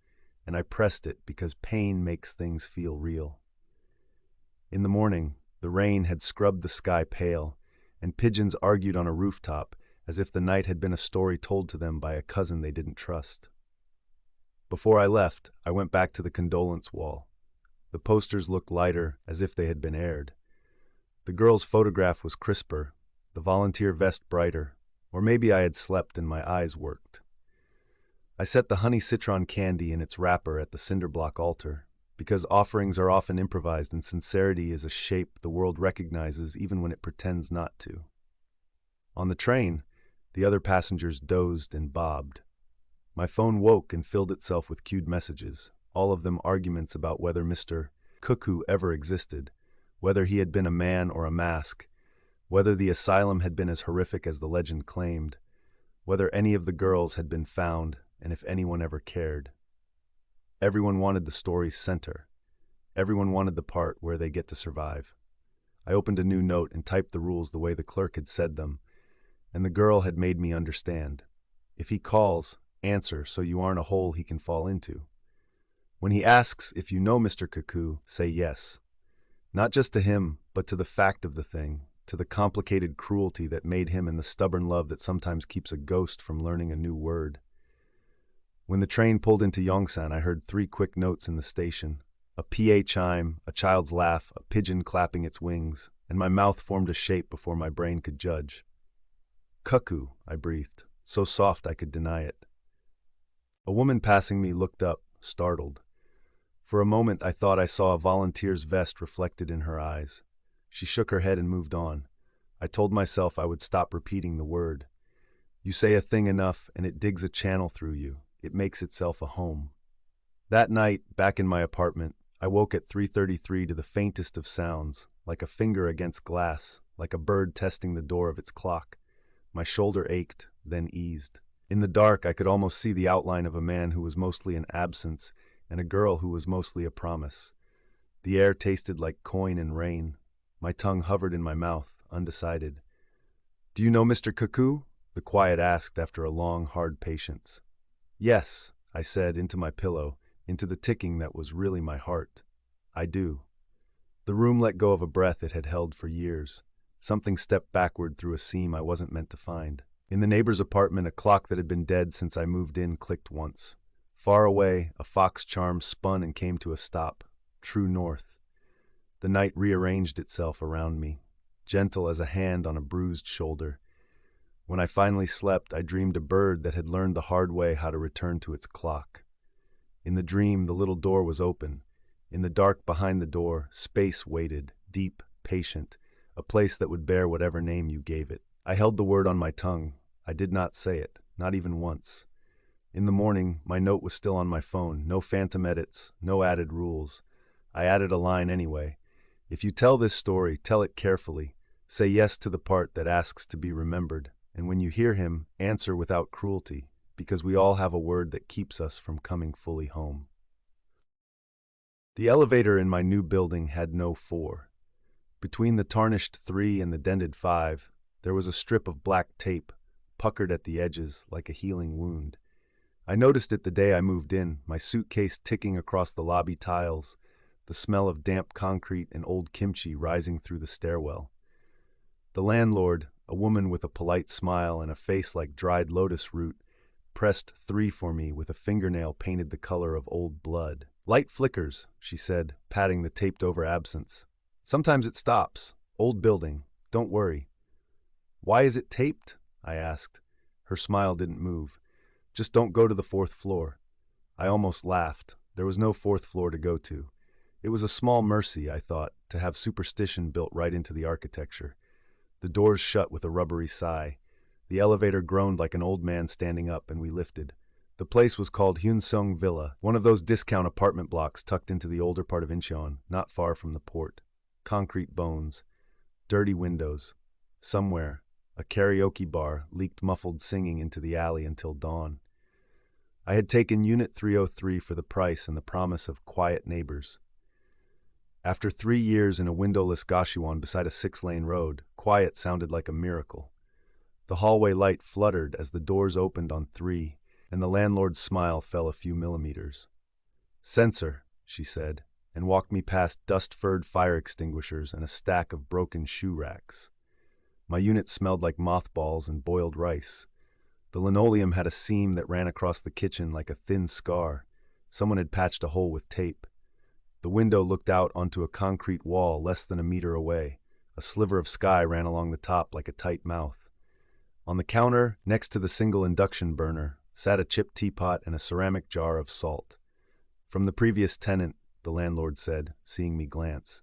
and I pressed it because pain makes things feel real. In the morning, the rain had scrubbed the sky pale, and pigeons argued on a rooftop as if the night had been a story told to them by a cousin they didn't trust. Before I left, I went back to the condolence wall. The posters looked lighter, as if they had been aired. The girl's photograph was crisper, the volunteer vest brighter, or maybe I had slept and my eyes worked. I set the honey citron candy in its wrapper at the cinder block altar, because offerings are often improvised and sincerity is a shape the world recognizes even when it pretends not to. On the train, the other passengers dozed and bobbed. My phone woke and filled itself with queued messages, all of them arguments about whether Mr. Cuckoo ever existed, whether he had been a man or a mask, whether the asylum had been as horrific as the legend claimed, whether any of the girls had been found, and if anyone ever cared. Everyone wanted the story's center. Everyone wanted the part where they get to survive. I opened a new note and typed the rules the way the clerk had said them, and the girl had made me understand. If he calls, answer so you aren't a hole he can fall into. When he asks if you know Mr. Cuckoo, say yes. Not just to him, but to the fact of the thing, to the complicated cruelty that made him and the stubborn love that sometimes keeps a ghost from learning a new word. When the train pulled into Yongsan, I heard 3 quick notes in the station. A PA chime, a child's laugh, a pigeon clapping its wings, and my mouth formed a shape before my brain could judge. Cuckoo, I breathed, so soft I could deny it. A woman passing me looked up, startled. For a moment I thought I saw a volunteer's vest reflected in her eyes. She shook her head and moved on. I told myself I would stop repeating the word. You say a thing enough and it digs a channel through you. It makes itself a home. That night, back in my apartment, I woke at 3:33 to the faintest of sounds, like a finger against glass, like a bird testing the door of its clock. My shoulder ached, then eased. In the dark, I could almost see the outline of a man who was mostly an absence and a girl who was mostly a promise. The air tasted like coin and rain. My tongue hovered in my mouth, undecided. Do you know Mr. Cuckoo? The quiet asked after a long, hard patience. Yes, I said into my pillow, into the ticking that was really my heart. I do. The room let go of a breath it had held for years. Something stepped backward through a seam I wasn't meant to find. In the neighbor's apartment, a clock that had been dead since I moved in clicked once. Far away, a fox charm spun and came to a stop. True north. The night rearranged itself around me, gentle as a hand on a bruised shoulder. When I finally slept, I dreamed a bird that had learned the hard way how to return to its clock. In the dream, the little door was open. In the dark behind the door, space waited, deep, patient, a place that would bear whatever name you gave it. I held the word on my tongue. I did not say it, not even once. In the morning, my note was still on my phone, no phantom edits, no added rules. I added a line anyway. If you tell this story, tell it carefully. Say yes to the part that asks to be remembered. And when you hear him, answer without cruelty, because we all have a word that keeps us from coming fully home. The elevator in my new building had no 4. Between the tarnished 3 and the dented 5, there was a strip of black tape, puckered at the edges like a healing wound. I noticed it the day I moved in, my suitcase ticking across the lobby tiles, the smell of damp concrete and old kimchi rising through the stairwell. The landlord, a woman with a polite smile and a face like dried lotus root, pressed 3 for me with a fingernail painted the color of old blood. Light flickers, she said, patting the taped-over absence. Sometimes it stops. Old building. Don't worry. Why is it taped? I asked. Her smile didn't move. Just don't go to the 4th floor. I almost laughed. There was no 4th floor to go to. It was a small mercy, I thought, to have superstition built right into the architecture. The doors shut with a rubbery sigh. The elevator groaned like an old man standing up, and we lifted. The place was called Hyunsung Villa, one of those discount apartment blocks tucked into the older part of Incheon, not far from the port. Concrete bones, dirty windows. Somewhere, a karaoke bar leaked muffled singing into the alley until dawn. I had taken Unit 303 for the price and the promise of quiet neighbors. After 3 years in a windowless Gashiwon beside a 6-lane road, quiet sounded like a miracle. The hallway light fluttered as the doors opened on 3, and the landlord's smile fell a few millimeters. "Censor," she said, and walked me past dust-furred fire extinguishers and a stack of broken shoe racks. My unit smelled like mothballs and boiled rice. The linoleum had a seam that ran across the kitchen like a thin scar. Someone had patched a hole with tape. The window looked out onto a concrete wall less than a meter away. A sliver of sky ran along the top like a tight mouth. On the counter, next to the single induction burner, sat a chipped teapot and a ceramic jar of salt. From the previous tenant, the landlord said, seeing me glance.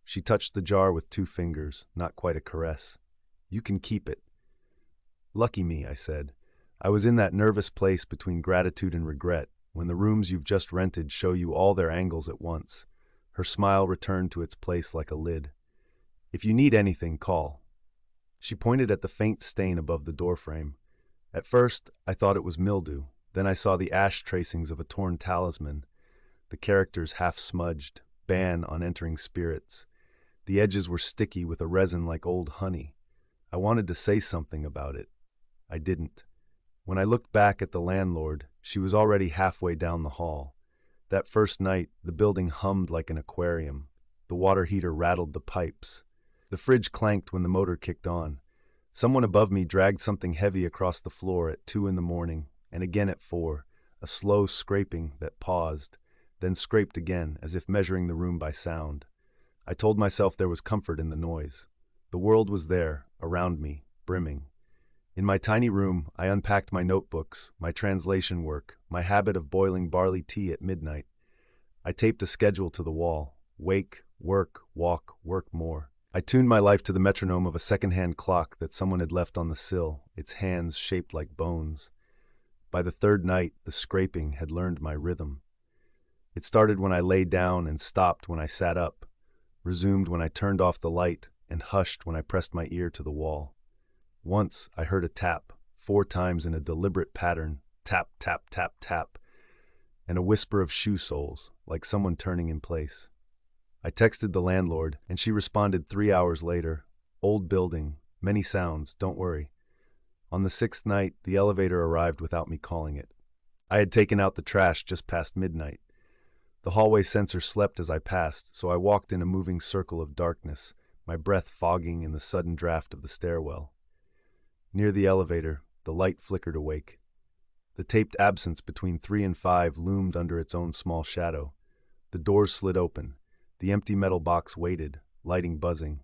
She touched the jar with 2 fingers, not quite a caress. You can keep it. Lucky me, I said. I was in that nervous place between gratitude and regret, when the rooms you've just rented show you all their angles at once. Her smile returned to its place like a lid. If you need anything, call. She pointed at the faint stain above the doorframe. At first, I thought it was mildew. Then I saw the ash tracings of a torn talisman. The characters half smudged, ban on entering spirits. The edges were sticky with a resin like old honey. I wanted to say something about it. I didn't. When I looked back at the landlord, she was already halfway down the hall. That first night, the building hummed like an aquarium. The water heater rattled the pipes. The fridge clanked when the motor kicked on. Someone above me dragged something heavy across the floor at 2 in the morning, and again at 4, a slow scraping that paused, then scraped again, as if measuring the room by sound. I told myself there was comfort in the noise. The world was there, around me, brimming. In my tiny room, I unpacked my notebooks, my translation work, my habit of boiling barley tea at midnight. I taped a schedule to the wall. Wake, work, walk, work more. I tuned my life to the metronome of a second-hand clock that someone had left on the sill, its hands shaped like bones. By the 3rd night, the scraping had learned my rhythm. It started when I lay down and stopped when I sat up, resumed when I turned off the light, and hushed when I pressed my ear to the wall. Once I heard a tap, 4 times in a deliberate pattern, tap, tap, tap, tap, and a whisper of shoe soles, like someone turning in place. I texted the landlord, and she responded 3 hours later. Old building, many sounds, don't worry. On the 6th night, the elevator arrived without me calling it. I had taken out the trash just past midnight. The hallway sensor slept as I passed, so I walked in a moving circle of darkness, my breath fogging in the sudden draft of the stairwell. Near the elevator, the light flickered awake. The taped absence between 3 and 5 loomed under its own small shadow. The doors slid open. The empty metal box waited, lighting buzzing.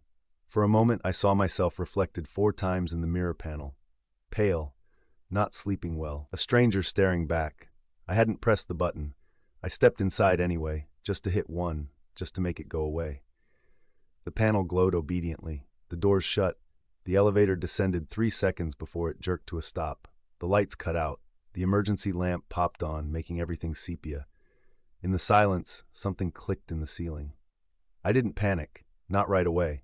For a moment, I saw myself reflected 4 times in the mirror panel. Pale, not sleeping well, a stranger staring back. I hadn't pressed the button. I stepped inside anyway, just to hit 1, just to make it go away. The panel glowed obediently. The doors shut. The elevator descended 3 seconds before it jerked to a stop. The lights cut out. The emergency lamp popped on, making everything sepia. In the silence, something clicked in the ceiling. I didn't panic, not right away.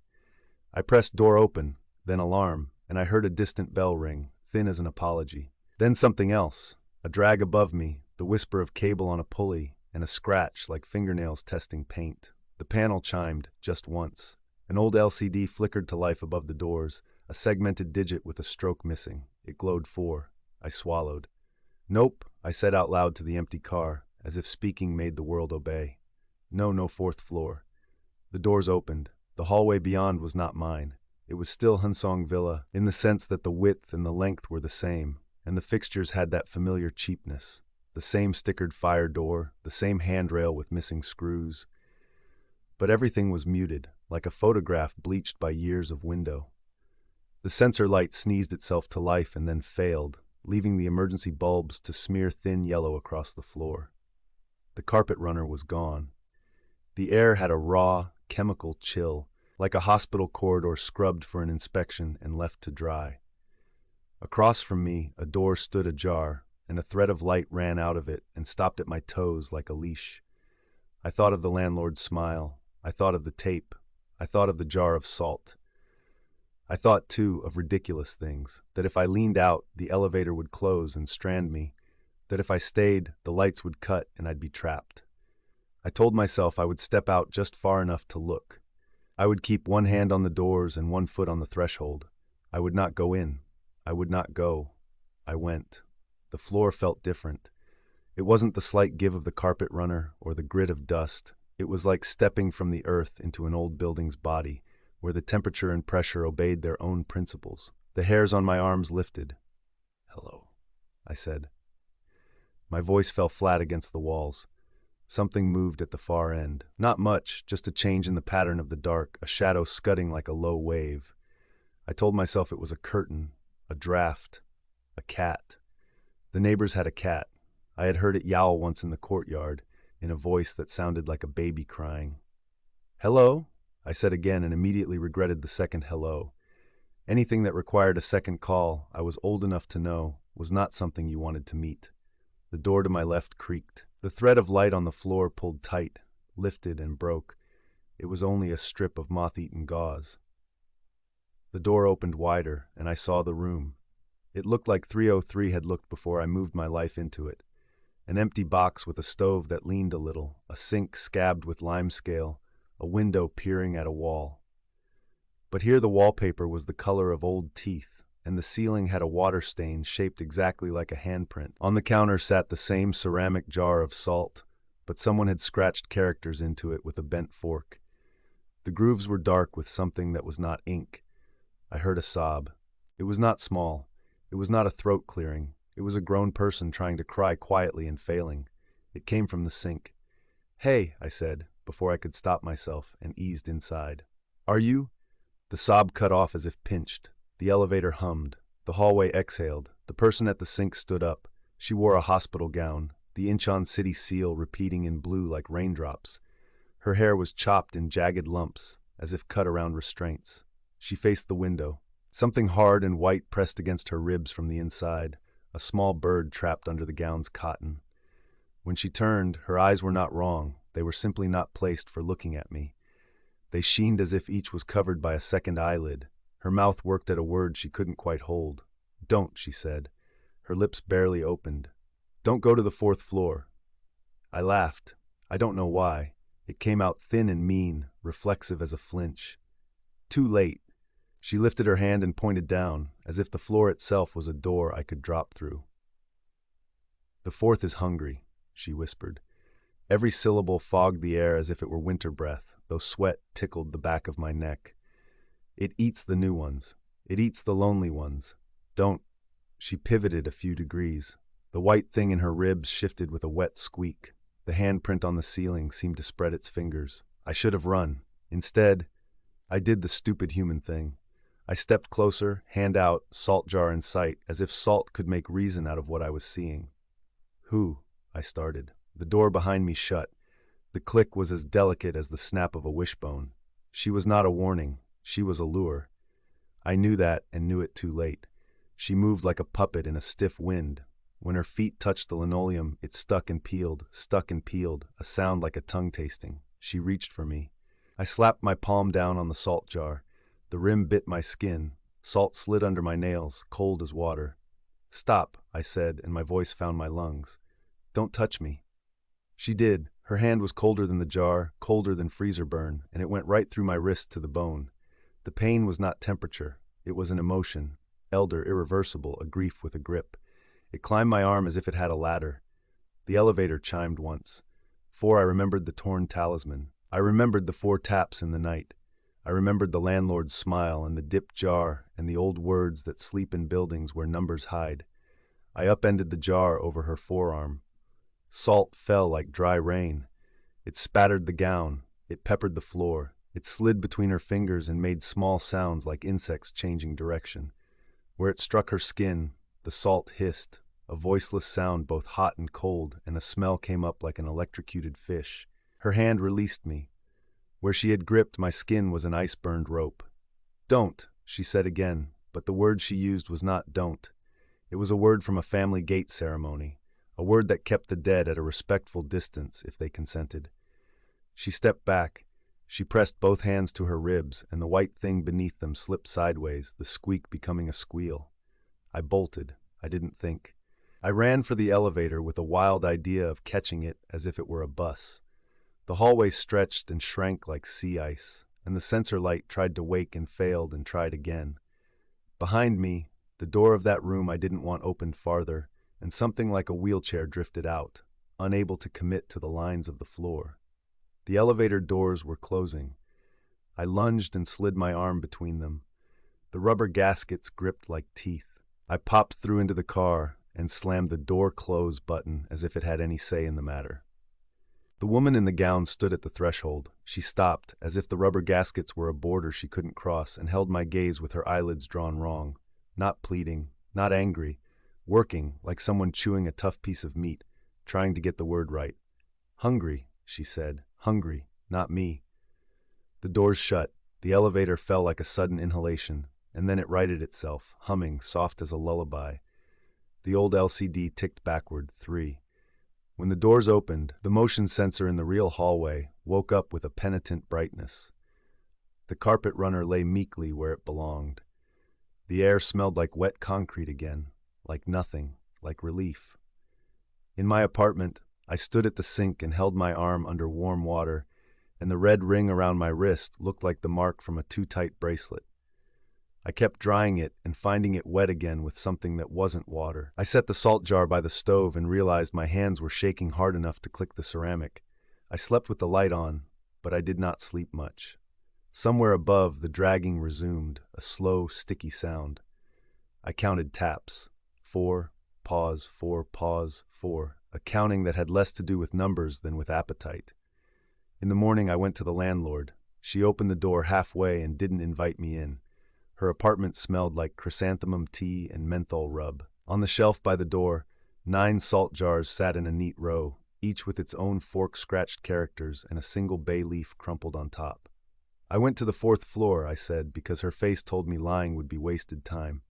I pressed door open, then alarm, and I heard a distant bell ring, thin as an apology. Then something else, a drag above me, the whisper of cable on a pulley, and a scratch like fingernails testing paint. The panel chimed, just once. An old LCD flickered to life above the doors, a segmented digit with a stroke missing. It glowed 4. I swallowed. Nope, I said out loud to the empty car, as if speaking made the world obey. No 4th floor. The doors opened. The hallway beyond was not mine. It was still Hansong Villa, in the sense that the width and the length were the same, and the fixtures had that familiar cheapness. The same stickered fire door, the same handrail with missing screws. But everything was muted, like a photograph bleached by years of window. The sensor light sneezed itself to life and then failed, leaving the emergency bulbs to smear thin yellow across the floor. The carpet runner was gone. The air had a raw, chemical chill, like a hospital corridor scrubbed for an inspection and left to dry. Across from me, a door stood ajar, and a thread of light ran out of it and stopped at my toes like a leash. I thought of the landlord's smile. I thought of the tape. I thought of the jar of salt. I thought, too, of ridiculous things, that if I leaned out, the elevator would close and strand me, that if I stayed, the lights would cut and I'd be trapped. I told myself I would step out just far enough to look. I would keep one hand on the doors and one foot on the threshold. I would not go in. I would not go. I went. The floor felt different. It wasn't the slight give of the carpet runner or the grit of dust. It was like stepping from the earth into an old building's body, where the temperature and pressure obeyed their own principles. The hairs on my arms lifted. "Hello," I said. My voice fell flat against the walls. Something moved at the far end. Not much, just a change in the pattern of the dark, a shadow scudding like a low wave. I told myself it was a curtain, a draft, a cat. The neighbors had a cat. I had heard it yowl once in the courtyard, in a voice that sounded like a baby crying. "Hello?" I said again and immediately regretted the second hello. Anything that required a second call, I was old enough to know, was not something you wanted to meet. The door to my left creaked. The thread of light on the floor pulled tight, lifted and broke. It was only a strip of moth-eaten gauze. The door opened wider, and I saw the room. It looked like 303 had looked before I moved my life into it. An empty box with a stove that leaned a little, a sink scabbed with limescale, a window peering at a wall. But here the wallpaper was the color of old teeth, and the ceiling had a water stain shaped exactly like a handprint. On the counter sat the same ceramic jar of salt, but someone had scratched characters into it with a bent fork. The grooves were dark with something that was not ink. I heard a sob. It was not small. It was not a throat clearing. It was a grown person trying to cry quietly and failing. It came from the sink. "Hey," I said, before I could stop myself, and eased inside. "Are you—" The sob cut off as if pinched. The elevator hummed. The hallway exhaled. The person at the sink stood up. She wore a hospital gown, the Incheon city seal repeating in blue like raindrops. Her hair was chopped in jagged lumps, as if cut around restraints. She faced the window. Something hard and white pressed against her ribs from the inside, a small bird trapped under the gown's cotton. When she turned, her eyes were not wrong. They were simply not placed for looking at me. They sheened as if each was covered by a second eyelid. Her mouth worked at a word she couldn't quite hold. "Don't," she said. Her lips barely opened. "Don't go to the 4th floor." I laughed. I don't know why. It came out thin and mean, reflexive as a flinch. "Too late." She lifted her hand and pointed down, as if the floor itself was a door I could drop through. "The 4th is hungry," she whispered. Every syllable fogged the air as if it were winter breath, though sweat tickled the back of my neck. "It eats the new ones. It eats the lonely ones. Don't—" She pivoted a few degrees. The white thing in her ribs shifted with a wet squeak. The handprint on the ceiling seemed to spread its fingers. I should have run. Instead, I did the stupid human thing. I stepped closer, hand out, salt jar in sight, as if salt could make reason out of what I was seeing. "Who?" I started. The door behind me shut. The click was as delicate as the snap of a wishbone. She was not a warning. She was a lure. I knew that and knew it too late. She moved like a puppet in a stiff wind. When her feet touched the linoleum, it stuck and peeled, a sound like a tongue tasting. She reached for me. I slapped my palm down on the salt jar. The rim bit my skin. Salt slid under my nails, cold as water. "Stop," I said, and my voice found my lungs. "Don't touch me." She did. Her hand was colder than the jar, colder than freezer burn, and it went right through my wrist to the bone. The pain was not temperature. It was an emotion, elder, irreversible, a grief with a grip. It climbed my arm as if it had a ladder. The elevator chimed once. I remembered the torn talisman. I remembered the 4 taps in the night. I remembered the landlord's smile and the dipped jar and the old words that sleep in buildings where numbers hide. I upended the jar over her forearm. Salt fell like dry rain. It spattered the gown. It peppered the floor. It slid between her fingers and made small sounds like insects changing direction. Where it struck her skin, the salt hissed, a voiceless sound both hot and cold, and a smell came up like an electrocuted fish. Her hand released me. Where she had gripped, my skin was an ice-burned rope. "Don't," she said again, but the word she used was not "don't." It was a word from a family gate ceremony, a word that kept the dead at a respectful distance if they consented. She stepped back. She pressed both hands to her ribs, and the white thing beneath them slipped sideways, the squeak becoming a squeal. I bolted. I didn't think. I ran for the elevator with a wild idea of catching it as if it were a bus. The hallway stretched and shrank like sea ice, and the sensor light tried to wake and failed and tried again. Behind me, the door of that room I didn't want opened farther, and something like a wheelchair drifted out, unable to commit to the lines of the floor. The elevator doors were closing. I lunged and slid my arm between them. The rubber gaskets gripped like teeth. I popped through into the car and slammed the door close button as if it had any say in the matter. The woman in the gown stood at the threshold. She stopped, as if the rubber gaskets were a border she couldn't cross, and held my gaze with her eyelids drawn wrong. Not pleading, not angry, working like someone chewing a tough piece of meat, trying to get the word right. "Hungry," she said. "Hungry, not me." The doors shut. The elevator fell like a sudden inhalation, and then it righted itself, humming, soft as a lullaby. The old LCD ticked backward, 3. When the doors opened, the motion sensor in the real hallway woke up with a penitent brightness. The carpet runner lay meekly where it belonged. The air smelled like wet concrete again, like nothing, like relief. In my apartment, I stood at the sink and held my arm under warm water, and the red ring around my wrist looked like the mark from a too-tight bracelet. I kept drying it and finding it wet again with something that wasn't water. I set the salt jar by the stove and realized my hands were shaking hard enough to click the ceramic. I slept with the light on, but I did not sleep much. Somewhere above, the dragging resumed, a slow, sticky sound. I counted taps. 4, pause, 4, pause, 4, a counting that had less to do with numbers than with appetite. In the morning, I went to the landlord. She opened the door halfway and didn't invite me in. Her apartment smelled like chrysanthemum tea and menthol rub. On the shelf by the door, 9 salt jars sat in a neat row, each with its own fork-scratched characters and a single bay leaf crumpled on top. "I went to the 4th floor," I said, because her face told me lying would be wasted time.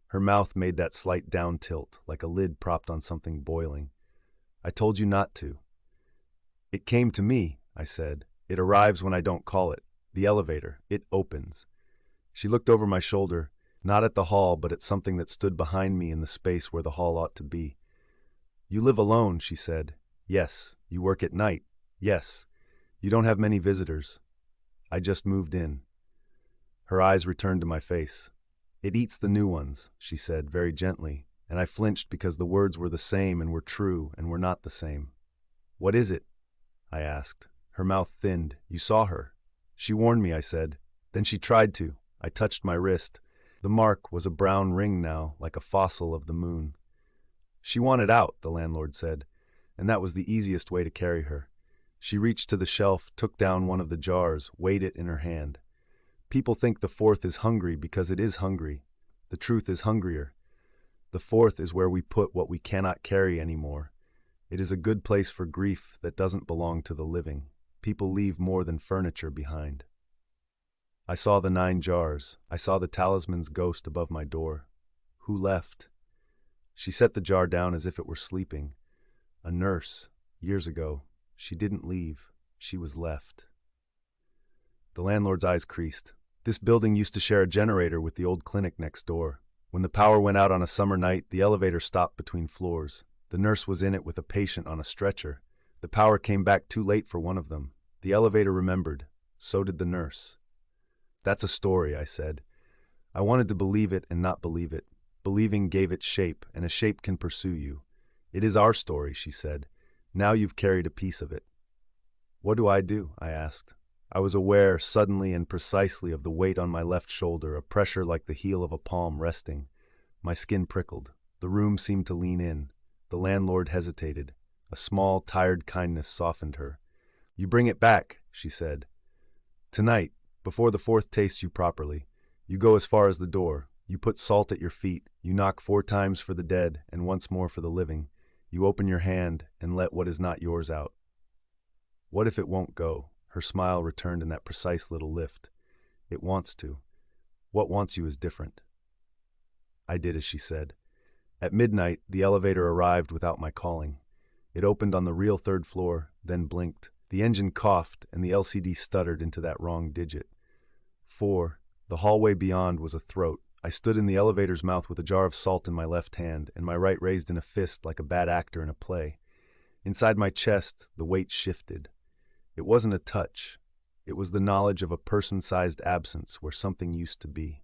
Her mouth made that slight down tilt, like a lid propped on something boiling. "I told you not to." "It came to me," I said. "It arrives when I don't call it. The elevator. It opens." She looked over my shoulder, not at the hall, but at something that stood behind me in the space where the hall ought to be. "You live alone," she said. "Yes." "You work at night." "Yes." "You don't have many visitors." "I just moved in." Her eyes returned to my face. "It eats the new ones," she said very gently, and I flinched because the words were the same and were true and were not the same. "What is it?" I asked. Her mouth thinned. "You saw her." "She warned me," I said. "Then she tried to." I touched my wrist. The mark was a brown ring now, like a fossil of the moon. "She wanted out," the landlord said, and that was the easiest way to carry her. She reached to the shelf, took down one of the jars, weighed it in her hand. "People think the 4th is hungry because it is hungry. The truth is hungrier. The 4th is where we put what we cannot carry anymore. It is a good place for grief that doesn't belong to the living. People leave more than furniture behind." I saw the 9 jars. I saw the talisman's ghost above my door. Who left? She set the jar down as if it were sleeping. A nurse, years ago. She didn't leave. She was left. The landlord's eyes creased. "This building used to share a generator with the old clinic next door. When the power went out on a summer night, the elevator stopped between floors. The nurse was in it with a patient on a stretcher. The power came back too late for one of them. The elevator remembered. So did the nurse." "That's a story," I said. I wanted to believe it and not believe it. Believing gave it shape, and a shape can pursue you. "It is our story," she said. "Now you've carried a piece of it." "What do I do?" I asked. I was aware, suddenly and precisely, of the weight on my left shoulder, a pressure like the heel of a palm resting. My skin prickled. The room seemed to lean in. The landlord hesitated. A small, tired kindness softened her. "You bring it back," she said. "Tonight, before the 4th tastes you properly. You go as far as the door. You put salt at your feet. You knock 4 times for the dead and once more for the living. You open your hand and let what is not yours out." "What if it won't go?" Her smile returned in that precise little lift. "It wants to. What wants you is different." I did as she said. At midnight, the elevator arrived without my calling. It opened on the real 3rd floor, then blinked. The engine coughed, and the LCD stuttered into that wrong digit. 4. The hallway beyond was a throat. I stood in the elevator's mouth with a jar of salt in my left hand, and my right raised in a fist like a bad actor in a play. Inside my chest, the weight shifted. It wasn't a touch. It was the knowledge of a person-sized absence where something used to be.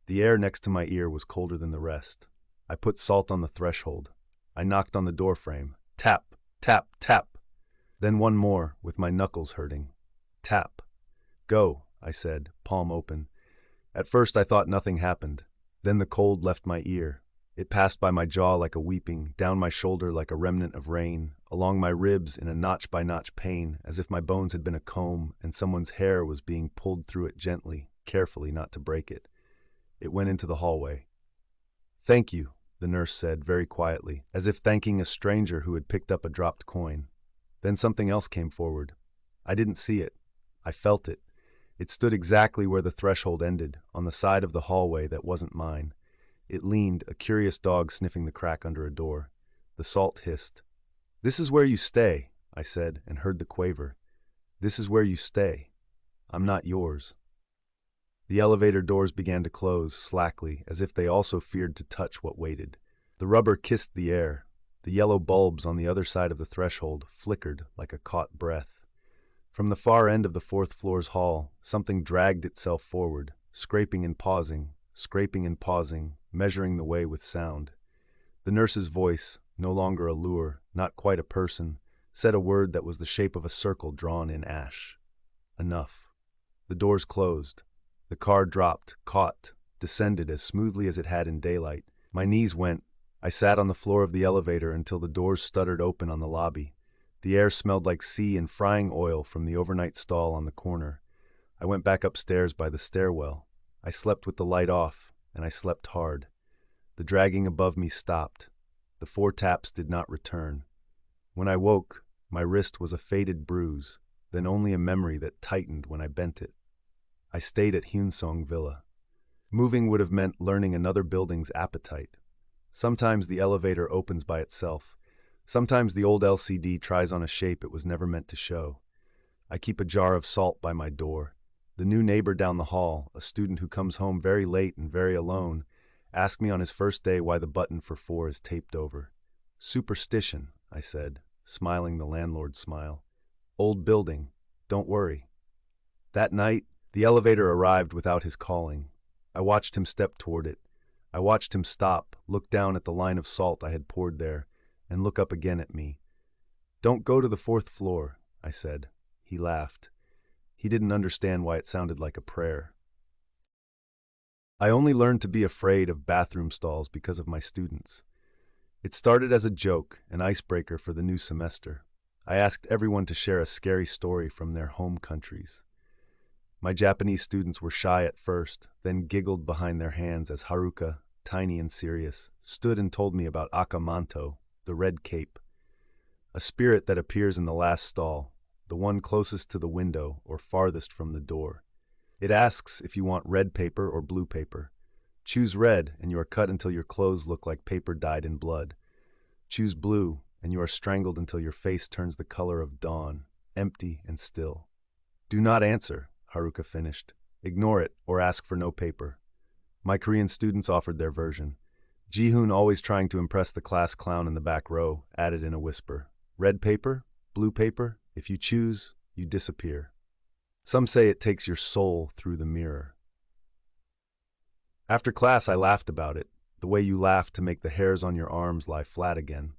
The air next to my ear was colder than the rest. I put salt on the threshold. I knocked on the doorframe. Tap, tap, tap. Then one more, with my knuckles hurting. Tap. "Go," I said, palm open. At first I thought nothing happened. Then the cold left my ear. It passed by my jaw like a weeping, down my shoulder like a remnant of rain, along my ribs in a notch-by-notch pain, as if my bones had been a comb and someone's hair was being pulled through it gently, carefully not to break it. It went into the hallway. "Thank you," the nurse said very quietly, as if thanking a stranger who had picked up a dropped coin. Then something else came forward. I didn't see it. I felt it. It stood exactly where the threshold ended, on the side of the hallway that wasn't mine. It leaned, a curious dog sniffing the crack under a door. The salt hissed. "This is where you stay," I said, and heard the quaver. "This is where you stay. I'm not yours." The elevator doors began to close, slackly, as if they also feared to touch what waited. The rubber kissed the air. The yellow bulbs on the other side of the threshold flickered like a caught breath. From the far end of the fourth floor's hall, something dragged itself forward, scraping and pausing, measuring the way with sound. The nurse's voice, no longer a lure, not quite a person, said a word that was the shape of a circle drawn in ash. Enough. The doors closed. The car dropped, caught, descended as smoothly as it had in daylight. My knees went. I sat on the floor of the elevator until the doors stuttered open on the lobby. The air smelled like sea and frying oil from the overnight stall on the corner. I went back upstairs by the stairwell. I slept with the light off, and I slept hard. The dragging above me stopped. The 4 taps did not return. When I woke, my wrist was a faded bruise, then only a memory that tightened when I bent it. I stayed at Hyunsong Villa. Moving would have meant learning another building's appetite. Sometimes the elevator opens by itself. Sometimes the old LCD tries on a shape it was never meant to show. I keep a jar of salt by my door. The new neighbor down the hall, a student who comes home very late and very alone, asked me on his first day why the button for 4 is taped over. "Superstition," I said, smiling the landlord's smile. "Old building. Don't worry." That night, the elevator arrived without his calling. I watched him step toward it. I watched him stop, look down at the line of salt I had poured there, and look up again at me. "Don't go to the 4th floor," I said. He laughed. He didn't understand why it sounded like a prayer. I only learned to be afraid of bathroom stalls because of my students. It started as a joke, an icebreaker for the new semester. I asked everyone to share a scary story from their home countries. My Japanese students were shy at first, then giggled behind their hands as Haruka, tiny and serious, stood and told me about Manto, the red cape, a spirit that appears in the last stall, the one closest to the window or farthest from the door. It asks if you want red paper or blue paper. Choose red, and you are cut until your clothes look like paper dyed in blood. Choose blue, and you are strangled until your face turns the color of dawn, empty and still. "Do not answer," Haruka finished. "Ignore it, or ask for no paper." My Korean students offered their version. Jihoon, always trying to impress the class clown in the back row, added in a whisper, "Red paper, blue paper, if you choose, you disappear. Some say it takes your soul through the mirror." After class, I laughed about it, the way you laugh to make the hairs on your arms lie flat again.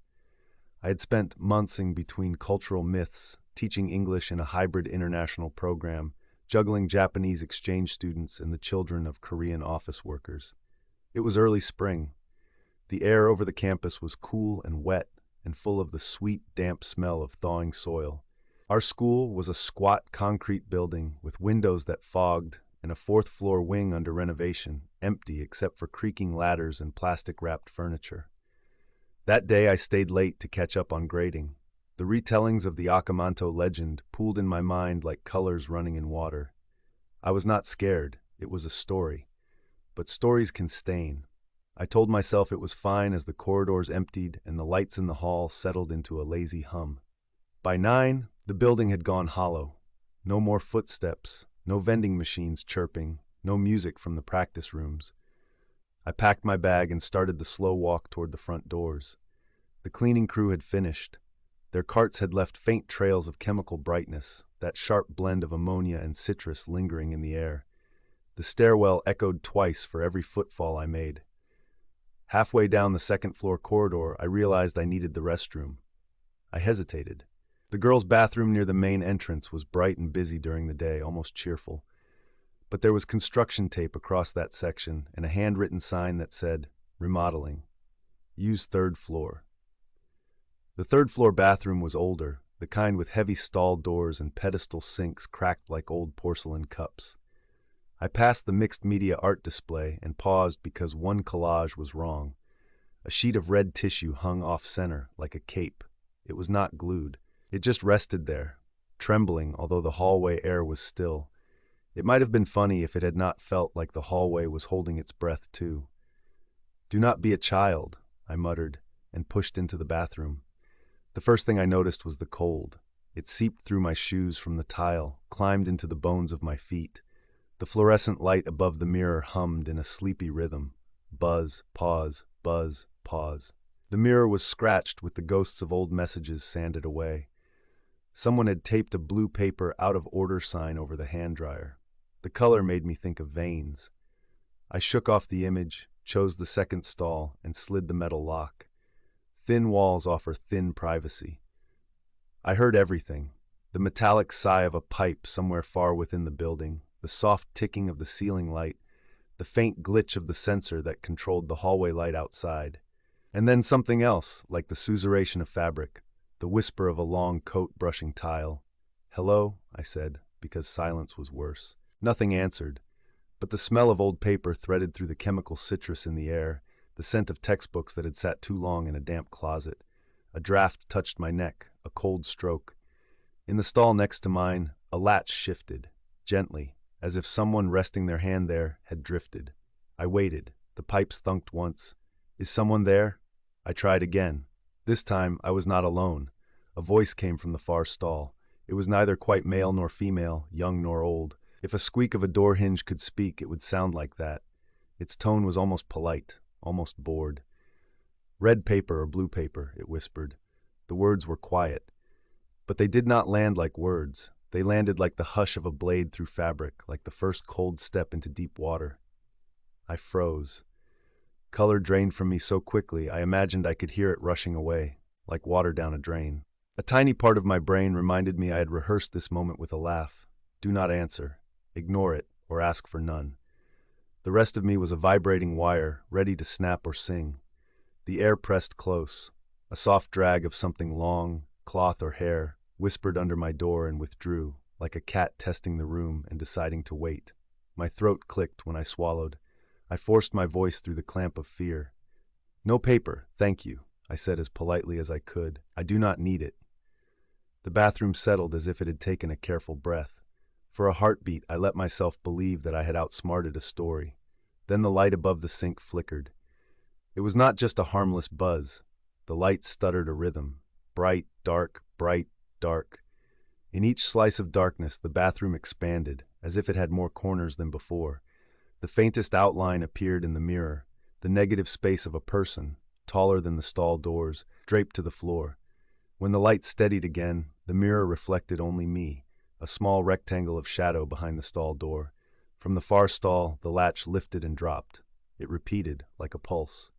I had spent months in between cultural myths, teaching English in a hybrid international program, juggling Japanese exchange students and the children of Korean office workers. It was early spring. The air over the campus was cool and wet and full of the sweet, damp smell of thawing soil. Our school was a squat concrete building with windows that fogged and a 4th-floor wing under renovation, empty except for creaking ladders and plastic-wrapped furniture. That day I stayed late to catch up on grading. The retellings of the Akamanto legend pooled in my mind like colors running in water. I was not scared. It was a story. But stories can stain. I told myself it was fine as the corridors emptied and the lights in the hall settled into a lazy hum. By 9, the building had gone hollow. No more footsteps, no vending machines chirping, no music from the practice rooms. I packed my bag and started the slow walk toward the front doors. The cleaning crew had finished. Their carts had left faint trails of chemical brightness, that sharp blend of ammonia and citrus lingering in the air. The stairwell echoed twice for every footfall I made. Halfway down the 2nd-floor corridor, I realized I needed the restroom. I hesitated. The girls' bathroom near the main entrance was bright and busy during the day, almost cheerful. But there was construction tape across that section and a handwritten sign that said, "Remodeling. Use 3rd floor." The 3rd-floor bathroom was older, the kind with heavy stall doors and pedestal sinks cracked like old porcelain cups. I passed the mixed-media art display and paused because one collage was wrong. A sheet of red tissue hung off-center like a cape. It was not glued. It just rested there, trembling although the hallway air was still. It might have been funny if it had not felt like the hallway was holding its breath too. "Do not be a child," I muttered, and pushed into the bathroom. The first thing I noticed was the cold. It seeped through my shoes from the tile, climbed into the bones of my feet. The fluorescent light above the mirror hummed in a sleepy rhythm. Buzz, pause, buzz, pause. The mirror was scratched with the ghosts of old messages sanded away. Someone had taped a blue paper out-of-order sign over the hand dryer. The color made me think of veins. I shook off the image, chose the second stall, and slid the metal lock. Thin walls offer thin privacy. I heard everything. The metallic sigh of a pipe somewhere far within the building, the soft ticking of the ceiling light, the faint glitch of the sensor that controlled the hallway light outside. And then something else, like the susurration of fabric, the whisper of a long coat brushing tile. "Hello," I said, because silence was worse. Nothing answered, but the smell of old paper threaded through the chemical citrus in the air, the scent of textbooks that had sat too long in a damp closet. A draft touched my neck, a cold stroke. In the stall next to mine, a latch shifted, gently, as if someone resting their hand there had drifted. I waited. The pipes thunked once. "Is someone there?" I tried again. This time, I was not alone. A voice came from the far stall. It was neither quite male nor female, young nor old. If a squeak of a door hinge could speak, it would sound like that. Its tone was almost polite, almost bored. "Red paper or blue paper," it whispered. The words were quiet. But they did not land like words. They landed like the hush of a blade through fabric, like the first cold step into deep water. I froze. Color drained from me so quickly, I imagined I could hear it rushing away, like water down a drain. A tiny part of my brain reminded me I had rehearsed this moment with a laugh. Do not answer. Ignore it, or ask for none. The rest of me was a vibrating wire, ready to snap or sing. The air pressed close. A soft drag of something long, cloth or hair, whispered under my door and withdrew, like a cat testing the room and deciding to wait. My throat clicked when I swallowed. I forced my voice through the clamp of fear. "No paper, thank you," I said as politely as I could. "I do not need it." The bathroom settled as if it had taken a careful breath. For a heartbeat, I let myself believe that I had outsmarted a story. Then the light above the sink flickered. It was not just a harmless buzz. The light stuttered a rhythm. Bright, dark, bright, dark. In each slice of darkness, the bathroom expanded, as if it had more corners than before. The faintest outline appeared in the mirror, the negative space of a person, taller than the stall doors, draped to the floor. When the light steadied again, the mirror reflected only me, a small rectangle of shadow behind the stall door. From the far stall, the latch lifted and dropped. It repeated, like a pulse.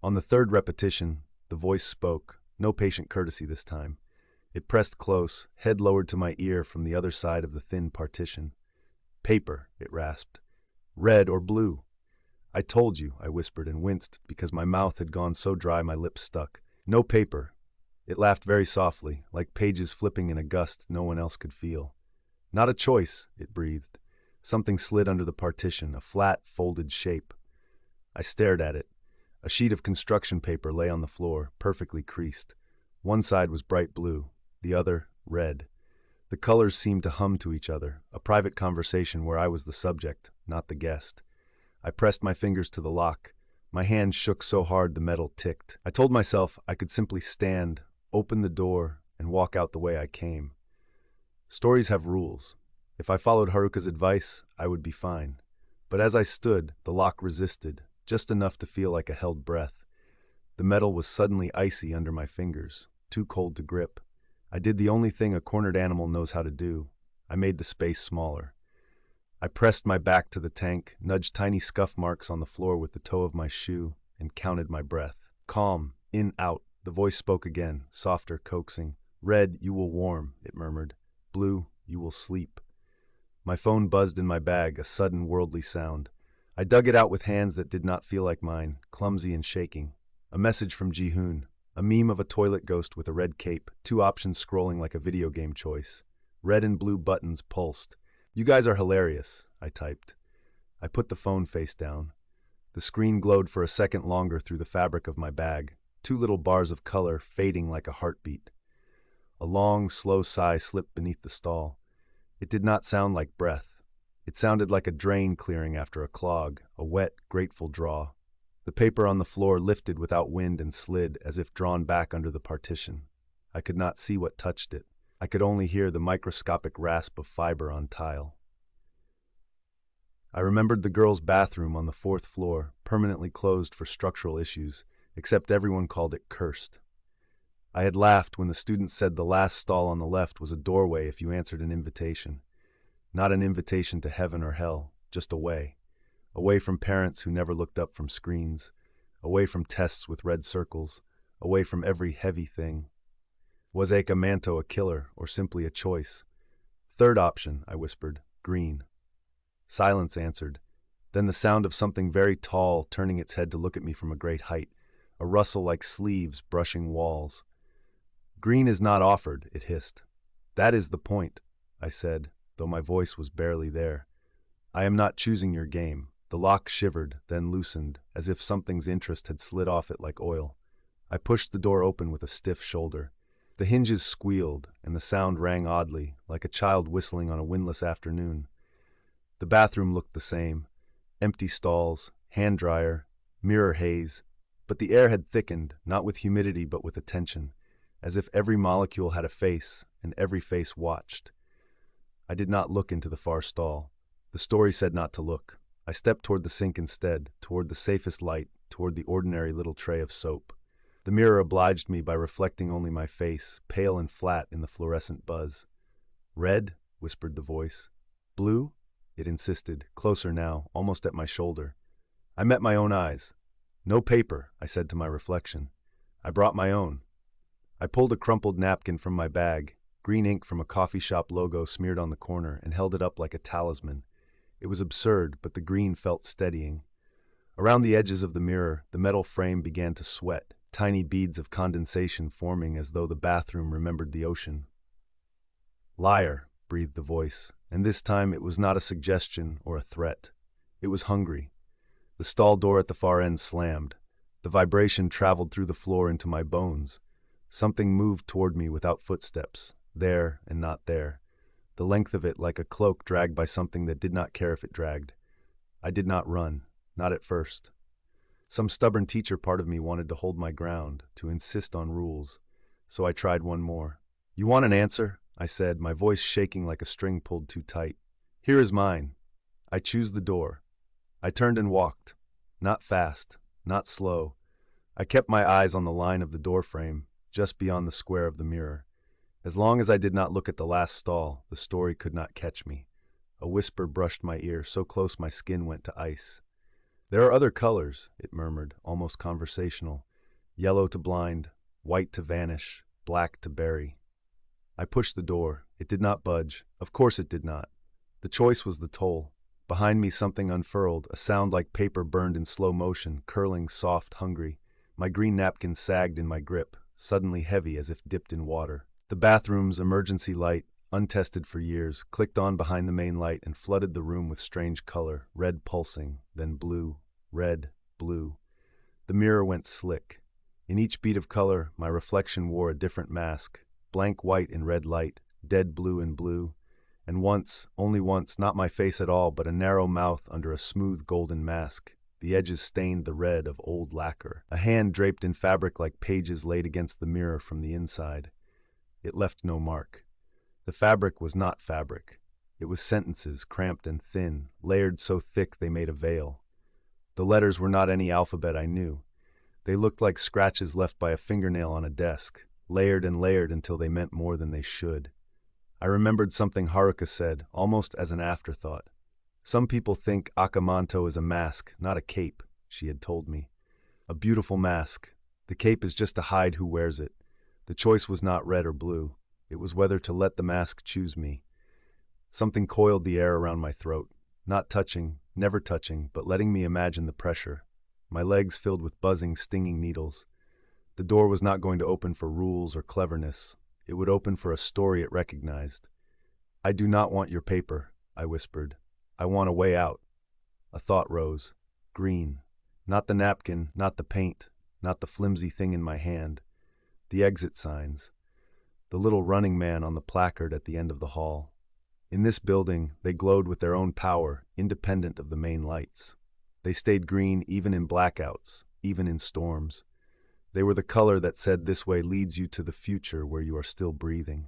On the third repetition, the voice spoke, no patient courtesy this time. It pressed close, head lowered to my ear from the other side of the thin partition. "Paper," it rasped. "Red or blue?" "I told you," I whispered and winced because my mouth had gone so dry my lips stuck. "No paper." It laughed very softly, like pages flipping in a gust no one else could feel. "Not a choice," it breathed. Something slid under the partition, a flat, folded shape. I stared at it. A sheet of construction paper lay on the floor, perfectly creased. One side was bright blue, the other red. The colors seemed to hum to each other, a private conversation where I was the subject, not the guest. I pressed my fingers to the lock. My hand shook so hard the metal ticked. I told myself I could simply stand, open the door, and walk out the way I came. Stories have rules. If I followed Haruka's advice, I would be fine. But as I stood, the lock resisted, just enough to feel like a held breath. The metal was suddenly icy under my fingers, too cold to grip. I did the only thing a cornered animal knows how to do. I made the space smaller. I pressed my back to the tank, nudged tiny scuff marks on the floor with the toe of my shoe, and counted my breath. "Calm, in, out." The voice spoke again, softer, coaxing. "Red, you will warm," it murmured. "Blue, you will sleep." My phone buzzed in my bag, a sudden worldly sound. I dug it out with hands that did not feel like mine, clumsy and shaking. A message from Ji-hoon. A meme of a toilet ghost with a red cape, two options scrolling like a video game choice. Red and blue buttons pulsed. "You guys are hilarious," I typed. I put the phone face down. The screen glowed for a second longer through the fabric of my bag, two little bars of color fading like a heartbeat. A long, slow sigh slipped beneath the stall. It did not sound like breath. It sounded like a drain clearing after a clog, a wet, grateful draw. The paper on the floor lifted without wind and slid as if drawn back under the partition. I could not see what touched it. I could only hear the microscopic rasp of fiber on tile. I remembered the girls' bathroom on the fourth floor, permanently closed for structural issues, except everyone called it cursed. I had laughed when the students said the last stall on the left was a doorway if you answered an invitation. Not an invitation to heaven or hell, just away. Away from parents who never looked up from screens. Away from tests with red circles. Away from every heavy thing. Was Aka Manto a killer or simply a choice? Third option, I whispered, green. Silence answered. Then the sound of something very tall turning its head to look at me from a great height, a rustle like sleeves brushing walls. Green is not offered, it hissed. That is the point, I said, though my voice was barely there. I am not choosing your game. The lock shivered, then loosened, as if something's interest had slid off it like oil. I pushed the door open with a stiff shoulder. The hinges squealed, and the sound rang oddly, like a child whistling on a windless afternoon. The bathroom looked the same. Empty stalls, hand dryer, mirror haze. But the air had thickened, not with humidity but with attention, as if every molecule had a face, and every face watched. I did not look into the far stall. The story said not to look. I stepped toward the sink instead, toward the safest light, toward the ordinary little tray of soap. The mirror obliged me by reflecting only my face, pale and flat in the fluorescent buzz. Red, whispered the voice. Blue? It insisted, closer now, almost at my shoulder. I met my own eyes. No paper, I said to my reflection. I brought my own. I pulled a crumpled napkin from my bag, green ink from a coffee shop logo smeared on the corner, and held it up like a talisman. It was absurd, but the green felt steadying. Around the edges of the mirror, the metal frame began to sweat, tiny beads of condensation forming as though the bathroom remembered the ocean. Liar, breathed the voice, and this time it was not a suggestion or a threat. It was hungry. The stall door at the far end slammed. The vibration traveled through the floor into my bones. Something moved toward me without footsteps, there and not there. The length of it like a cloak dragged by something that did not care if it dragged. I did not run, not at first. Some stubborn teacher part of me wanted to hold my ground, to insist on rules. So I tried one more. You want an answer? I said, my voice shaking like a string pulled too tight. Here is mine. I choose the door. I turned and walked. Not fast, not slow. I kept my eyes on the line of the door frame, just beyond the square of the mirror. As long as I did not look at the last stall, the story could not catch me. A whisper brushed my ear, so close my skin went to ice. There are other colors, it murmured, almost conversational. Yellow to blind, white to vanish, black to bury. I pushed the door. It did not budge. Of course it did not. The choice was the toll. Behind me something unfurled, a sound like paper burned in slow motion, curling, soft, hungry. My green napkin sagged in my grip, suddenly heavy as if dipped in water. The bathroom's emergency light, untested for years, clicked on behind the main light and flooded the room with strange color, red pulsing, then blue, red, blue. The mirror went slick. In each beat of color, my reflection wore a different mask, blank white in red light, dead blue in blue, and once, only once, not my face at all, but a narrow mouth under a smooth golden mask. The edges stained the red of old lacquer. A hand draped in fabric like pages laid against the mirror from the inside. It left no mark. The fabric was not fabric. It was sentences, cramped and thin, layered so thick they made a veil. The letters were not any alphabet I knew. They looked like scratches left by a fingernail on a desk, layered and layered until they meant more than they should. I remembered something Haruka said, almost as an afterthought. Some people think Akamanto is a mask, not a cape, she had told me. A beautiful mask. The cape is just to hide who wears it. The choice was not red or blue. It was whether to let the mask choose me. Something coiled the air around my throat, not touching, never touching, but letting me imagine the pressure. My legs filled with buzzing, stinging needles. The door was not going to open for rules or cleverness. It would open for a story it recognized. I do not want your paper, I whispered. I want a way out. A thought rose. Green. Not the napkin, not the paint, not the flimsy thing in my hand. The exit signs. The little running man on the placard at the end of the hall. In this building, they glowed with their own power, independent of the main lights. They stayed green even in blackouts, even in storms. They were the color that said this way leads you to the future where you are still breathing.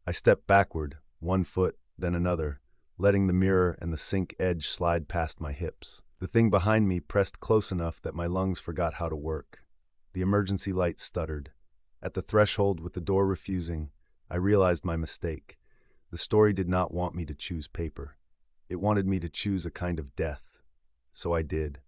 I stepped backward, one foot, then another, letting the mirror and the sink edge slide past my hips. The thing behind me pressed close enough that my lungs forgot how to work. The emergency light stuttered. At the threshold with the door refusing, I realized my mistake. The story did not want me to choose paper. It wanted me to choose a kind of death. So I did.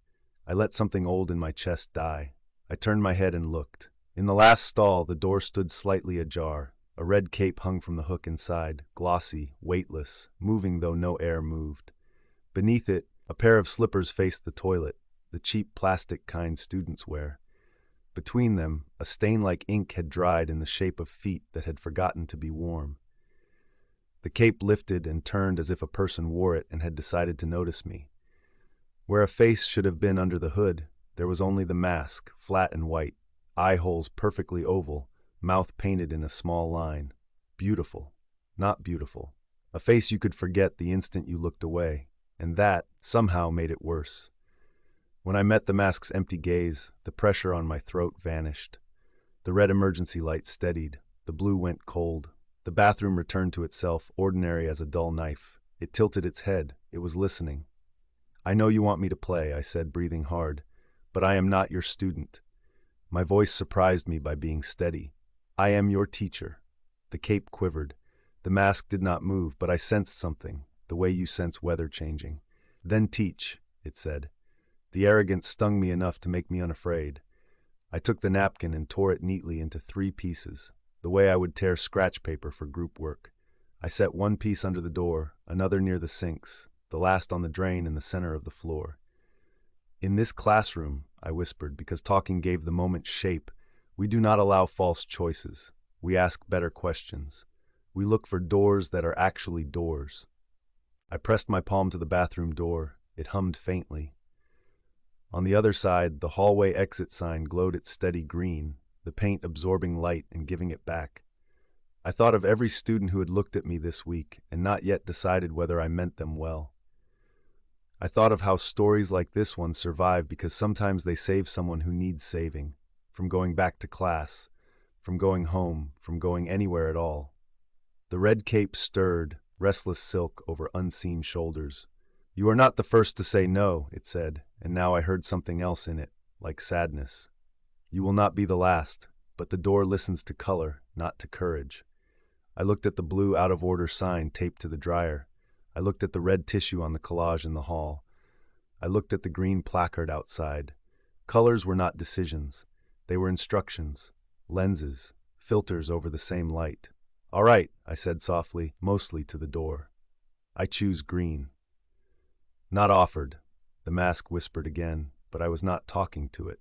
I let something old in my chest die. I turned my head and looked. In the last stall, the door stood slightly ajar. A red cape hung from the hook inside, glossy, weightless, moving though no air moved. Beneath it, a pair of slippers faced the toilet, the cheap plastic kind students wear. Between them, a stain like ink had dried in the shape of feet that had forgotten to be warm. The cape lifted and turned as if a person wore it and had decided to notice me. Where a face should have been under the hood, there was only the mask, flat and white, eye holes perfectly oval, mouth painted in a small line. Beautiful. Not beautiful. A face you could forget the instant you looked away, and that, somehow, made it worse. When I met the mask's empty gaze, the pressure on my throat vanished. The red emergency light steadied. The blue went cold. The bathroom returned to itself, ordinary as a dull knife. It tilted its head. It was listening. "I know you want me to play," I said, breathing hard, "but I am not your student." My voice surprised me by being steady. "I am your teacher." The cape quivered. The mask did not move, but I sensed something, the way you sense weather changing. "Then teach," it said. The arrogance stung me enough to make me unafraid. I took the napkin and tore it neatly into 3 pieces, the way I would tear scratch paper for group work. I set one piece under the door, another near the sinks, the last on the drain in the center of the floor. "In this classroom," I whispered, because talking gave the moment shape, "we do not allow false choices. We ask better questions. We look for doors that are actually doors." I pressed my palm to the bathroom door. It hummed faintly. On the other side, the hallway exit sign glowed its steady green, the paint absorbing light and giving it back. I thought of every student who had looked at me this week and not yet decided whether I meant them well. I thought of how stories like this one survive because sometimes they save someone who needs saving, from going back to class, from going home, from going anywhere at all. The red cape stirred, restless silk over unseen shoulders. "You are not the first to say no," it said, and now I heard something else in it, like sadness. "You will not be the last, but the door listens to color, not to courage." I looked at the blue out-of-order sign taped to the dryer. I looked at the red tissue on the collage in the hall. I looked at the green placard outside. Colors were not decisions. They were instructions, lenses, filters over the same light. "All right," I said softly, mostly to the door. "I choose green." "Not offered," the mask whispered again, but I was not talking to it.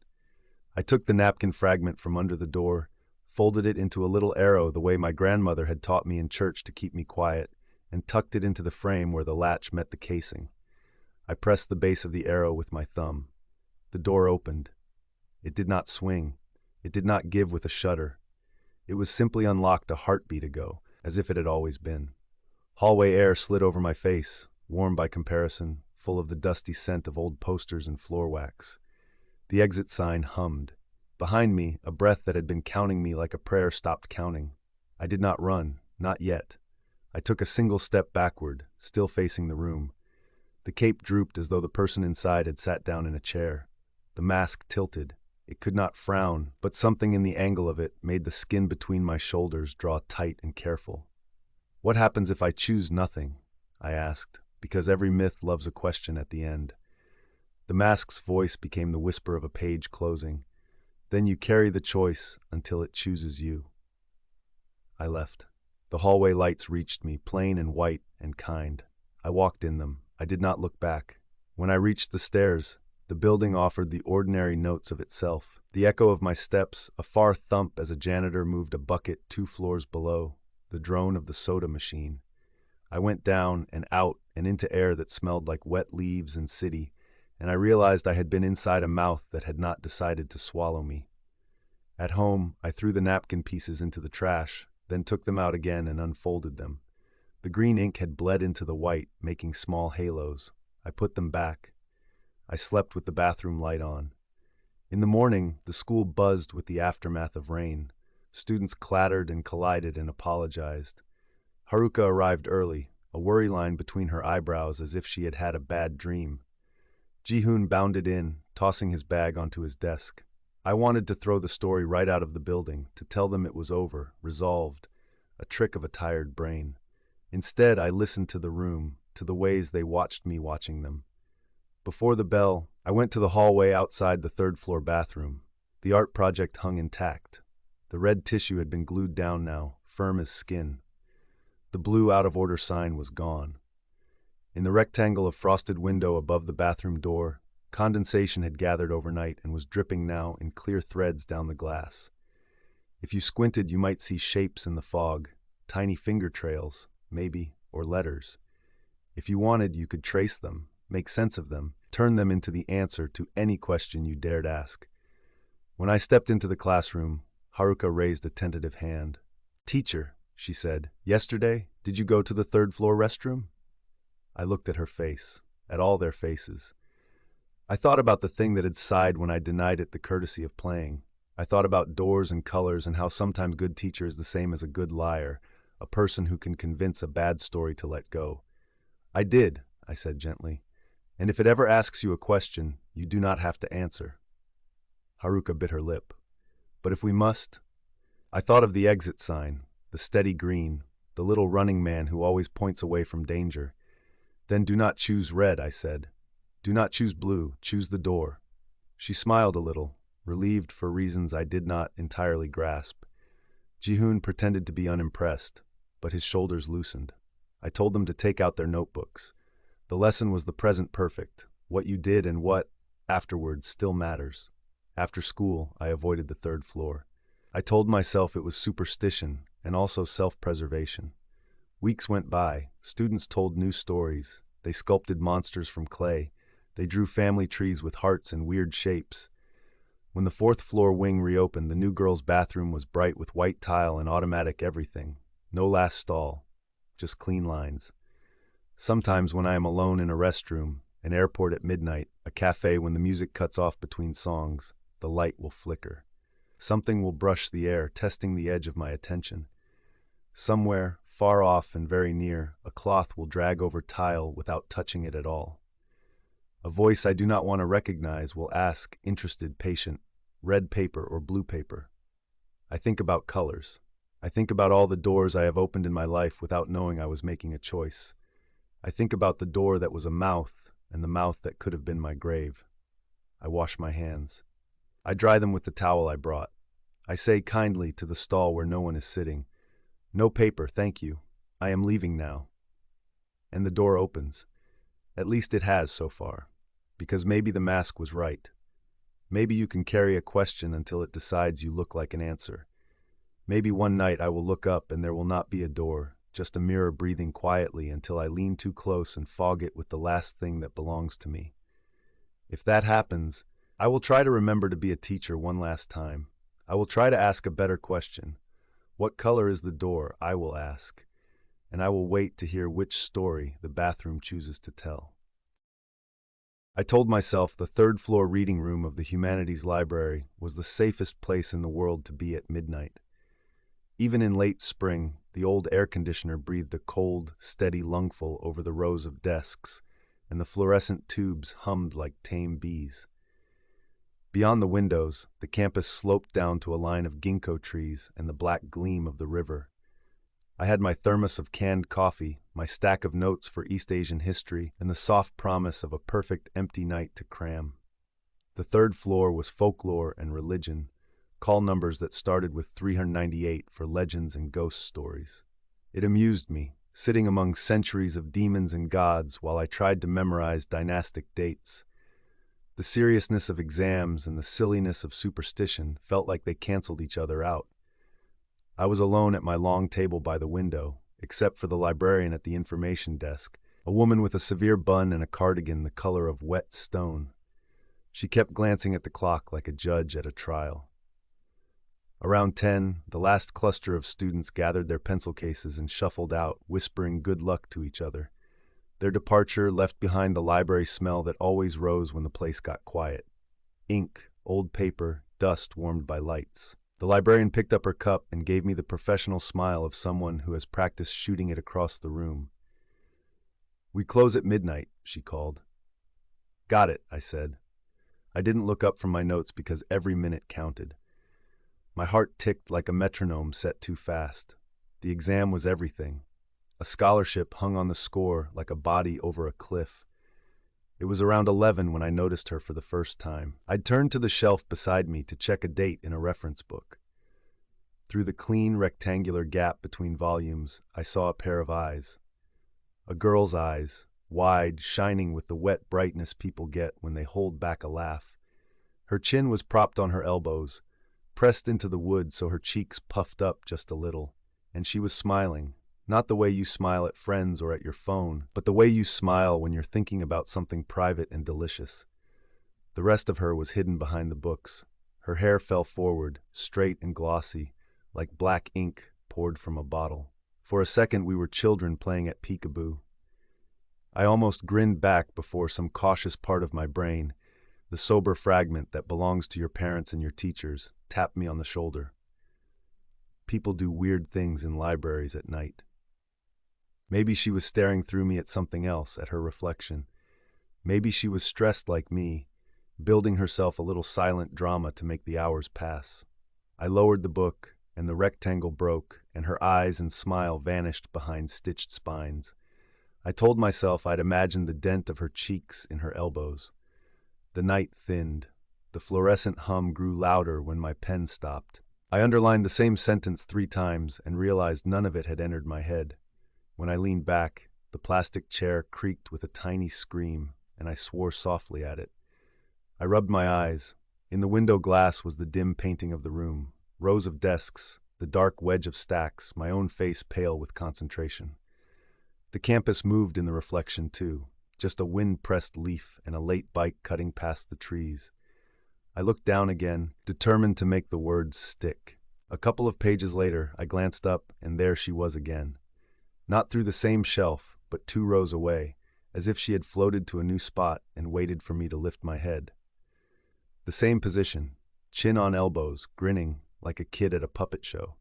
I took the napkin fragment from under the door, folded it into a little arrow the way my grandmother had taught me in church to keep me quiet, and tucked it into the frame where the latch met the casing. I pressed the base of the arrow with my thumb. The door opened. It did not swing. It did not give with a shudder. It was simply unlocked a heartbeat ago, as if it had always been. Hallway air slid over my face, warm by comparison, full of the dusty scent of old posters and floor wax. The exit sign hummed. Behind me, a breath that had been counting me like a prayer stopped counting. I did not run, not yet. I took a single step backward, still facing the room. The cape drooped as though the person inside had sat down in a chair. The mask tilted. It could not frown, but something in the angle of it made the skin between my shoulders draw tight and careful. "What happens if I choose nothing?" I asked, because every myth loves a question at the end. The mask's voice became the whisper of a page closing. "Then you carry the choice until it chooses you." I left. The hallway lights reached me, plain and white and kind. I walked in them. I did not look back. When I reached the stairs, the building offered the ordinary notes of itself. The echo of my steps, a far thump as a janitor moved a bucket 2 floors below, the drone of the soda machine. I went down and out and into air that smelled like wet leaves and city, and I realized I had been inside a mouth that had not decided to swallow me. At home, I threw the napkin pieces into the trash, then took them out again and unfolded them. The green ink had bled into the white, making small halos. I put them back. I slept with the bathroom light on. In the morning, the school buzzed with the aftermath of rain. Students clattered and collided and apologized. Haruka arrived early, a worry line between her eyebrows as if she had had a bad dream. Jihoon bounded in, tossing his bag onto his desk. I wanted to throw the story right out of the building, to tell them it was over, resolved, a trick of a tired brain. Instead, I listened to the room, to the ways they watched me watching them. Before the bell, I went to the hallway outside the third-floor bathroom. The art project hung intact. The red tissue had been glued down now, firm as skin. The blue out-of-order sign was gone. In the rectangle of frosted window above the bathroom door, condensation had gathered overnight and was dripping now in clear threads down the glass. If you squinted, you might see shapes in the fog, tiny finger trails, maybe, or letters. If you wanted, you could trace them, make sense of them, turn them into the answer to any question you dared ask. When I stepped into the classroom, Haruka raised a tentative hand. "Teacher," she said, "yesterday, did you go to the third-floor restroom?" I looked at her face, at all their faces. I thought about the thing that had sighed when I denied it the courtesy of playing. I thought about doors and colors and how sometimes good teacher is the same as a good liar, a person who can convince a bad story to let go. "I did," I said gently. "And if it ever asks you a question, you do not have to answer." Haruka bit her lip. "But if we must?" I thought of the exit sign, the steady green, the little running man who always points away from danger. "Then do not choose red," I said. "Do not choose blue, choose the door." She smiled a little, relieved for reasons I did not entirely grasp. Jihoon pretended to be unimpressed, but his shoulders loosened. I told them to take out their notebooks. The lesson was the present perfect. What you did and what, afterwards, still matters. After school, I avoided the third floor. I told myself it was superstition and also self-preservation. Weeks went by. Students told new stories. They sculpted monsters from clay. They drew family trees with hearts and weird shapes. When the fourth-floor wing reopened, the new girls' bathroom was bright with white tile and automatic everything. No last stall, just clean lines. Sometimes when I am alone in a restroom, an airport at midnight, a cafe when the music cuts off between songs, the light will flicker. Something will brush the air, testing the edge of my attention. Somewhere, far off and very near, a cloth will drag over tile without touching it at all. A voice I do not want to recognize will ask, interested, patient, red paper or blue paper. I think about colors. I think about all the doors I have opened in my life without knowing I was making a choice. I think about the door that was a mouth and the mouth that could have been my grave. I wash my hands. I dry them with the towel I brought. I say kindly to the stall where no one is sitting, "No paper, thank you. I am leaving now." And the door opens. At least it has so far. Because maybe the mask was right. Maybe you can carry a question until it decides you look like an answer. Maybe one night I will look up and there will not be a door, just a mirror breathing quietly until I lean too close and fog it with the last thing that belongs to me. If that happens, I will try to remember to be a teacher one last time. I will try to ask a better question. What color is the door, I will ask. And I will wait to hear which story the bathroom chooses to tell. I told myself the third-floor reading room of the Humanities Library was the safest place in the world to be at midnight. Even in late spring, the old air conditioner breathed a cold, steady lungful over the rows of desks, and the fluorescent tubes hummed like tame bees. Beyond the windows, the campus sloped down to a line of ginkgo trees and the black gleam of the river. I had my thermos of canned coffee, my stack of notes for East Asian history, and the soft promise of a perfect empty night to cram. The third floor was folklore and religion, call numbers that started with 398 for legends and ghost stories. It amused me, sitting among centuries of demons and gods while I tried to memorize dynastic dates. The seriousness of exams and the silliness of superstition felt like they canceled each other out. I was alone at my long table by the window, except for the librarian at the information desk, A woman with a severe bun and a cardigan the color of wet stone. She kept glancing at the clock like a judge at a trial. Around 10, the last cluster of students gathered their pencil cases and shuffled out, whispering good luck to each other. Their departure left behind the library smell that always rose when the place got quiet. Ink, old paper, dust warmed by lights. The librarian picked up her cup and gave me the professional smile of someone who has practiced shooting it across the room. "We close at midnight," she called. "Got it," I said. I didn't look up from my notes because every minute counted. My heart ticked like a metronome set too fast. The exam was everything. A scholarship hung on the score like a body over a cliff. It was around 11 when I noticed her for the first time. I'd turned to the shelf beside me to check a date in a reference book. Through the clean, rectangular gap between volumes, I saw a pair of eyes. A girl's eyes, wide, shining with the wet brightness people get when they hold back a laugh. Her chin was propped on her elbows, pressed into the wood so her cheeks puffed up just a little, and she was smiling. Not the way you smile at friends or at your phone, but the way you smile when you're thinking about something private and delicious. The rest of her was hidden behind the books. Her hair fell forward, straight and glossy, like black ink poured from a bottle. For a second we were children playing at peekaboo. I almost grinned back before some cautious part of my brain, the sober fragment that belongs to your parents and your teachers, tapped me on the shoulder. People do weird things in libraries at night. Maybe she was staring through me at something else, at her reflection. Maybe she was stressed like me, building herself a little silent drama to make the hours pass. I lowered the book, and the rectangle broke, and her eyes and smile vanished behind stitched spines. I told myself I'd imagined the dent of her cheeks in her elbows. The night thinned. The fluorescent hum grew louder when my pen stopped. I underlined the same sentence 3 times and realized none of it had entered my head. When I leaned back, the plastic chair creaked with a tiny scream, and I swore softly at it. I rubbed my eyes. In the window glass was the dim painting of the room, rows of desks, the dark wedge of stacks, my own face pale with concentration. The campus moved in the reflection too, just a wind-pressed leaf and a late bike cutting past the trees. I looked down again, determined to make the words stick. A couple of pages later, I glanced up, and there she was again. Not through the same shelf, but 2 rows away, as if she had floated to a new spot and waited for me to lift my head. The same position, chin on elbows, grinning like a kid at a puppet show.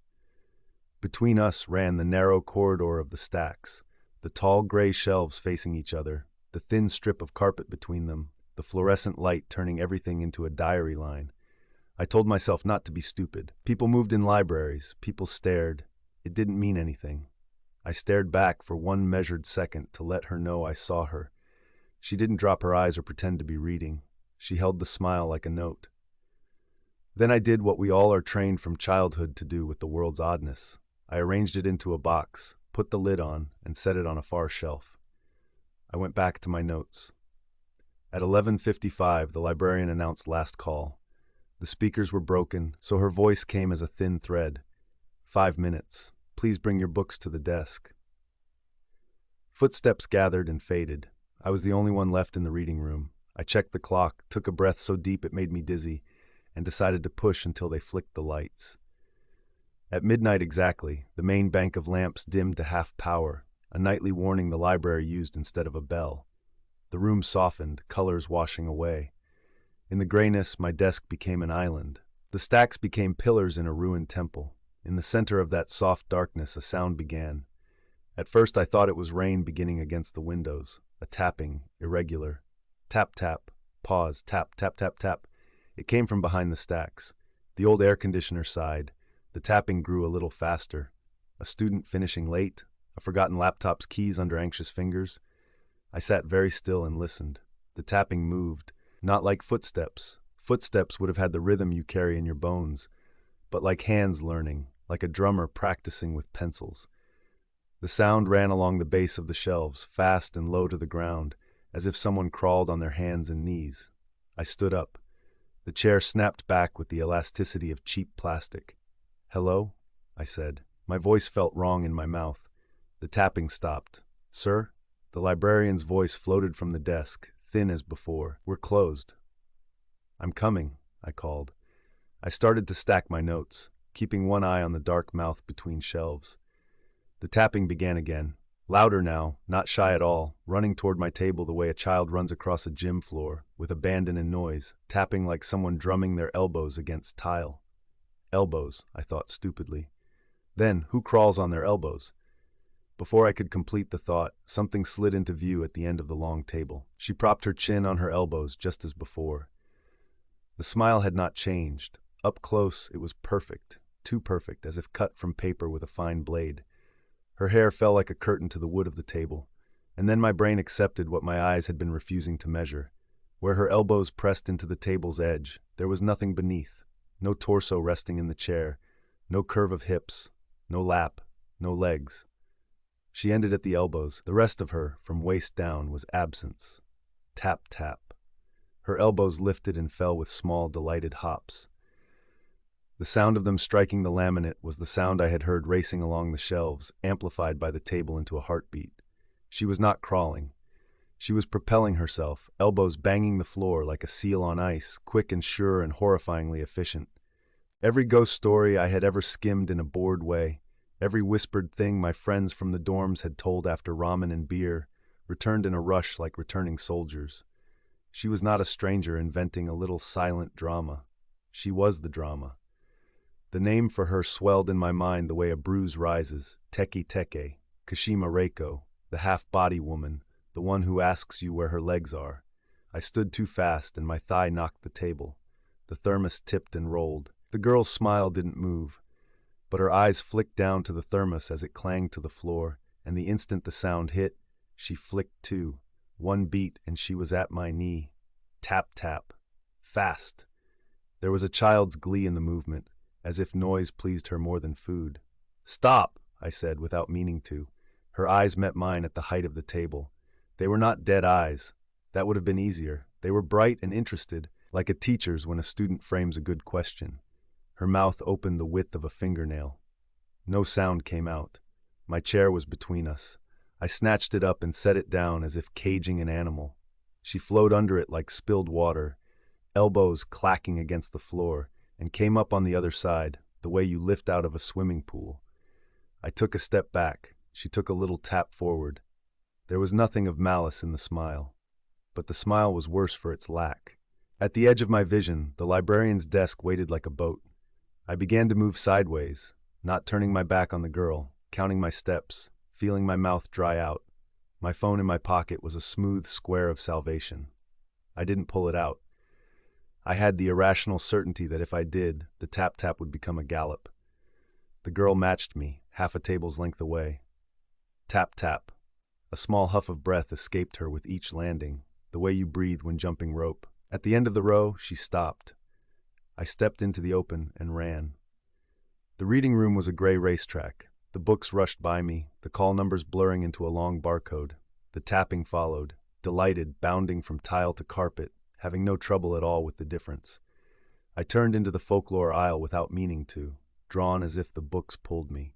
Between us ran the narrow corridor of the stacks, the tall gray shelves facing each other, the thin strip of carpet between them, the fluorescent light turning everything into a diary line. I told myself not to be stupid. People moved in libraries, people stared. It didn't mean anything. I stared back for 1 measured second to let her know I saw her. She didn't drop her eyes or pretend to be reading. She held the smile like a note. Then I did what we all are trained from childhood to do with the world's oddness. I arranged it into a box, put the lid on, and set it on a far shelf. I went back to my notes. At 11:55, the librarian announced last call. The speakers were broken, so her voice came as a thin thread. 5 minutes. Please bring your books to the desk. Footsteps gathered and faded. I was the only one left in the reading room. I checked the clock, took a breath so deep it made me dizzy, and decided to push until they flicked the lights. At midnight exactly, the main bank of lamps dimmed to half power, a nightly warning the library used instead of a bell. The room softened, colors washing away. In the grayness, my desk became an island. The stacks became pillars in a ruined temple. In the center of that soft darkness, a sound began. At first I thought it was rain beginning against the windows, a tapping, irregular. Tap, tap, pause, tap, tap, tap, tap. It came from behind the stacks. The old air conditioner sighed. The tapping grew a little faster. A student finishing late, a forgotten laptop's keys under anxious fingers. I sat very still and listened. The tapping moved, not like footsteps. Footsteps would have had the rhythm you carry in your bones, but like hands learning, like a drummer practicing with pencils. The sound ran along the base of the shelves, fast and low to the ground, as if someone crawled on their hands and knees. I stood up. The chair snapped back with the elasticity of cheap plastic. "Hello?" I said. My voice felt wrong in my mouth. The tapping stopped. "Sir?" The librarian's voice floated from the desk, thin as before. "We're closed." "I'm coming," I called. I started to stack my notes, keeping one eye on the dark mouth between shelves. The tapping began again, louder now, not shy at all, running toward my table the way a child runs across a gym floor, with abandon and noise, tapping like someone drumming their elbows against tile. Elbows, I thought stupidly. Then, who crawls on their elbows? Before I could complete the thought, something slid into view at the end of the long table. She propped her chin on her elbows just as before. The smile had not changed. Up close, it was perfect, too perfect, as if cut from paper with a fine blade. Her hair fell like a curtain to the wood of the table, and then my brain accepted what my eyes had been refusing to measure. Where her elbows pressed into the table's edge, there was nothing beneath, no torso resting in the chair, no curve of hips, no lap, no legs. She ended at the elbows. The rest of her, from waist down, was absence. Tap, tap. Her elbows lifted and fell with small, delighted hops. The sound of them striking the laminate was the sound I had heard racing along the shelves, amplified by the table into a heartbeat. She was not crawling. She was propelling herself, elbows banging the floor like a seal on ice, quick and sure and horrifyingly efficient. Every ghost story I had ever skimmed in a bored way, every whispered thing my friends from the dorms had told after ramen and beer, returned in a rush like returning soldiers. She was not a stranger inventing a little silent drama. She was the drama. The name for her swelled in my mind the way a bruise rises. Teki Teke, Kashima Reiko, the half-body woman, the one who asks you where her legs are. I stood too fast and my thigh knocked the table. The thermos tipped and rolled. The girl's smile didn't move, but her eyes flicked down to the thermos as it clanged to the floor, and the instant the sound hit, she flicked too. One beat and she was at my knee. Tap, tap. Fast. There was a child's glee in the movement, as if noise pleased her more than food. "Stop," I said without meaning to. Her eyes met mine at the height of the table. They were not dead eyes. That would have been easier. They were bright and interested, like a teacher's when a student frames a good question. Her mouth opened the width of a fingernail. No sound came out. My chair was between us. I snatched it up and set it down as if caging an animal. She flowed under it like spilled water, elbows clacking against the floor, and came up on the other side, the way you lift out of a swimming pool. I took a step back. She took a little tap forward. There was nothing of malice in the smile, but the smile was worse for its lack. At the edge of my vision, the librarian's desk waited like a boat. I began to move sideways, not turning my back on the girl, counting my steps, feeling my mouth dry out. My phone in my pocket was a smooth square of salvation. I didn't pull it out. I had the irrational certainty that if I did, the tap-tap would become a gallop. The girl matched me, half a table's length away. Tap-tap. A small huff of breath escaped her with each landing, the way you breathe when jumping rope. At the end of the row, she stopped. I stepped into the open and ran. The reading room was a gray racetrack. The books rushed by me, the call numbers blurring into a long barcode. The tapping followed, delighted, bounding from tile to carpet, having no trouble at all with the difference. I turned into the folklore aisle without meaning to, drawn as if the books pulled me.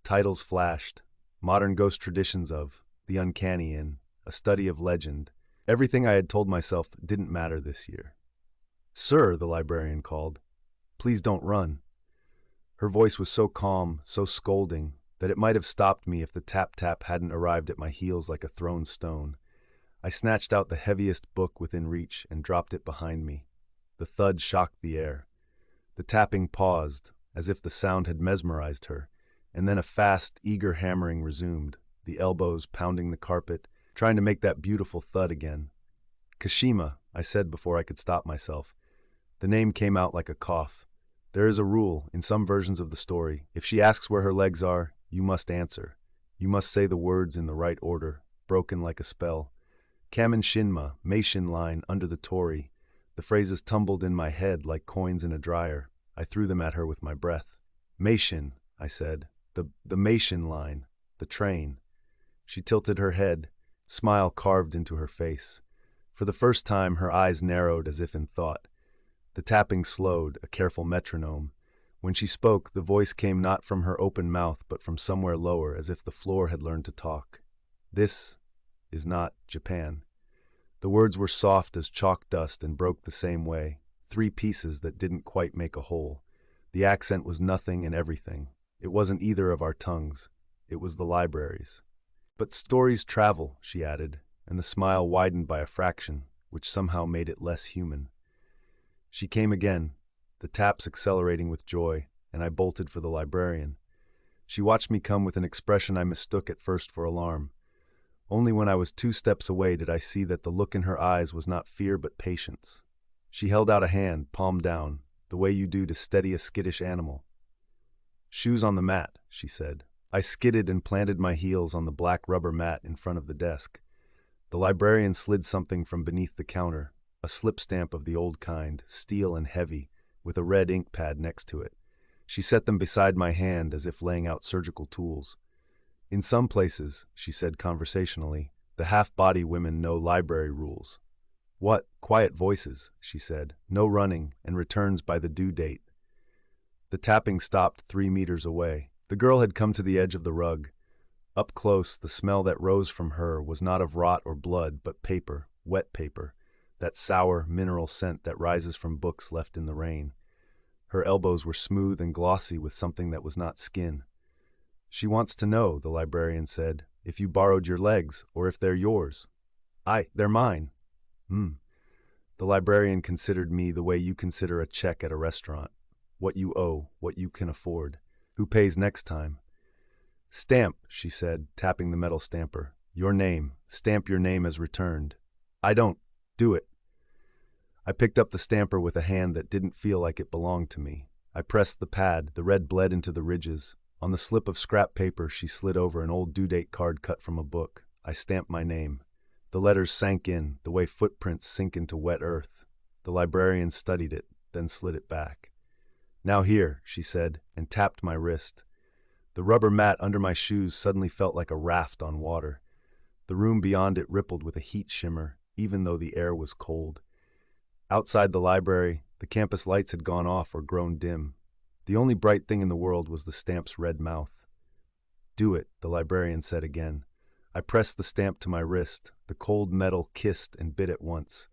Titles flashed, modern ghost traditions of, the uncanny in, a study of legend. Everything I had told myself didn't matter this year. "Sir," the librarian called, "please don't run." Her voice was so calm, so scolding, that it might have stopped me if the tap-tap hadn't arrived at my heels like a thrown stone. I snatched out the heaviest book within reach and dropped it behind me. The thud shocked the air. The tapping paused, as if the sound had mesmerized her, and then a fast, eager hammering resumed, the elbows pounding the carpet, trying to make that beautiful thud again. "Kashima," I said before I could stop myself. The name came out like a cough. There is a rule, in some versions of the story. If she asks where her legs are, you must answer. You must say the words in the right order, broken like a spell. Kamen Shinma, Meishin line, under the torii. The phrases tumbled in my head like coins in a dryer. I threw them at her with my breath. "Meishin," I said. The Meishin line. The train." She tilted her head, smile carved into her face. For the first time, her eyes narrowed as if in thought. The tapping slowed, a careful metronome. When she spoke, the voice came not from her open mouth but from somewhere lower, as if the floor had learned to talk. "This is not Japan. The words were soft as chalk dust and broke the same way, three pieces that didn't quite make a whole. The accent was nothing and everything. It wasn't either of our tongues. It was the library's. But stories travel, she added, and the smile widened by a fraction, which somehow made it less human. She came again, the taps accelerating with joy, and I bolted for the librarian. She watched me come with an expression I mistook at first for alarm. Only when I was 2 steps away did I see that the look in her eyes was not fear but patience. She held out a hand, palm down, the way you do to steady a skittish animal. "Shoes on the mat," she said. I skidded and planted my heels on the black rubber mat in front of the desk. The librarian slid something from beneath the counter, a slip stamp of the old kind, steel and heavy, with a red ink pad next to it. She set them beside my hand as if laying out surgical tools. "In some places," she said conversationally, "the half-body women know library rules." "What? Quiet voices," she said. "No running, and returns by the due date." The tapping stopped 3 meters away. The girl had come to the edge of the rug. Up close, the smell that rose from her was not of rot or blood, but paper, wet paper, that sour, mineral scent that rises from books left in the rain. Her elbows were smooth and glossy with something that was not skin. "She wants to know," the librarian said, "if you borrowed your legs, or if they're yours." "They're mine." The librarian considered me the way you consider a check at a restaurant. What you owe, what you can afford. Who pays next time? "Stamp," she said, tapping the metal stamper. "Your name. Stamp your name as returned." "I don't. Do it." I picked up the stamper with a hand that didn't feel like it belonged to me. I pressed the pad, the red bled into the ridges. On the slip of scrap paper, she slid over an old due date card cut from a book. I stamped my name. The letters sank in, the way footprints sink into wet earth. The librarian studied it, then slid it back. "Now here," she said, and tapped my wrist. The rubber mat under my shoes suddenly felt like a raft on water. The room beyond it rippled with a heat shimmer, even though the air was cold. Outside the library, the campus lights had gone off or grown dim. The only bright thing in the world was the stamp's red mouth. "Do it," the librarian said again. I pressed the stamp to my wrist. The cold metal kissed and bit at once.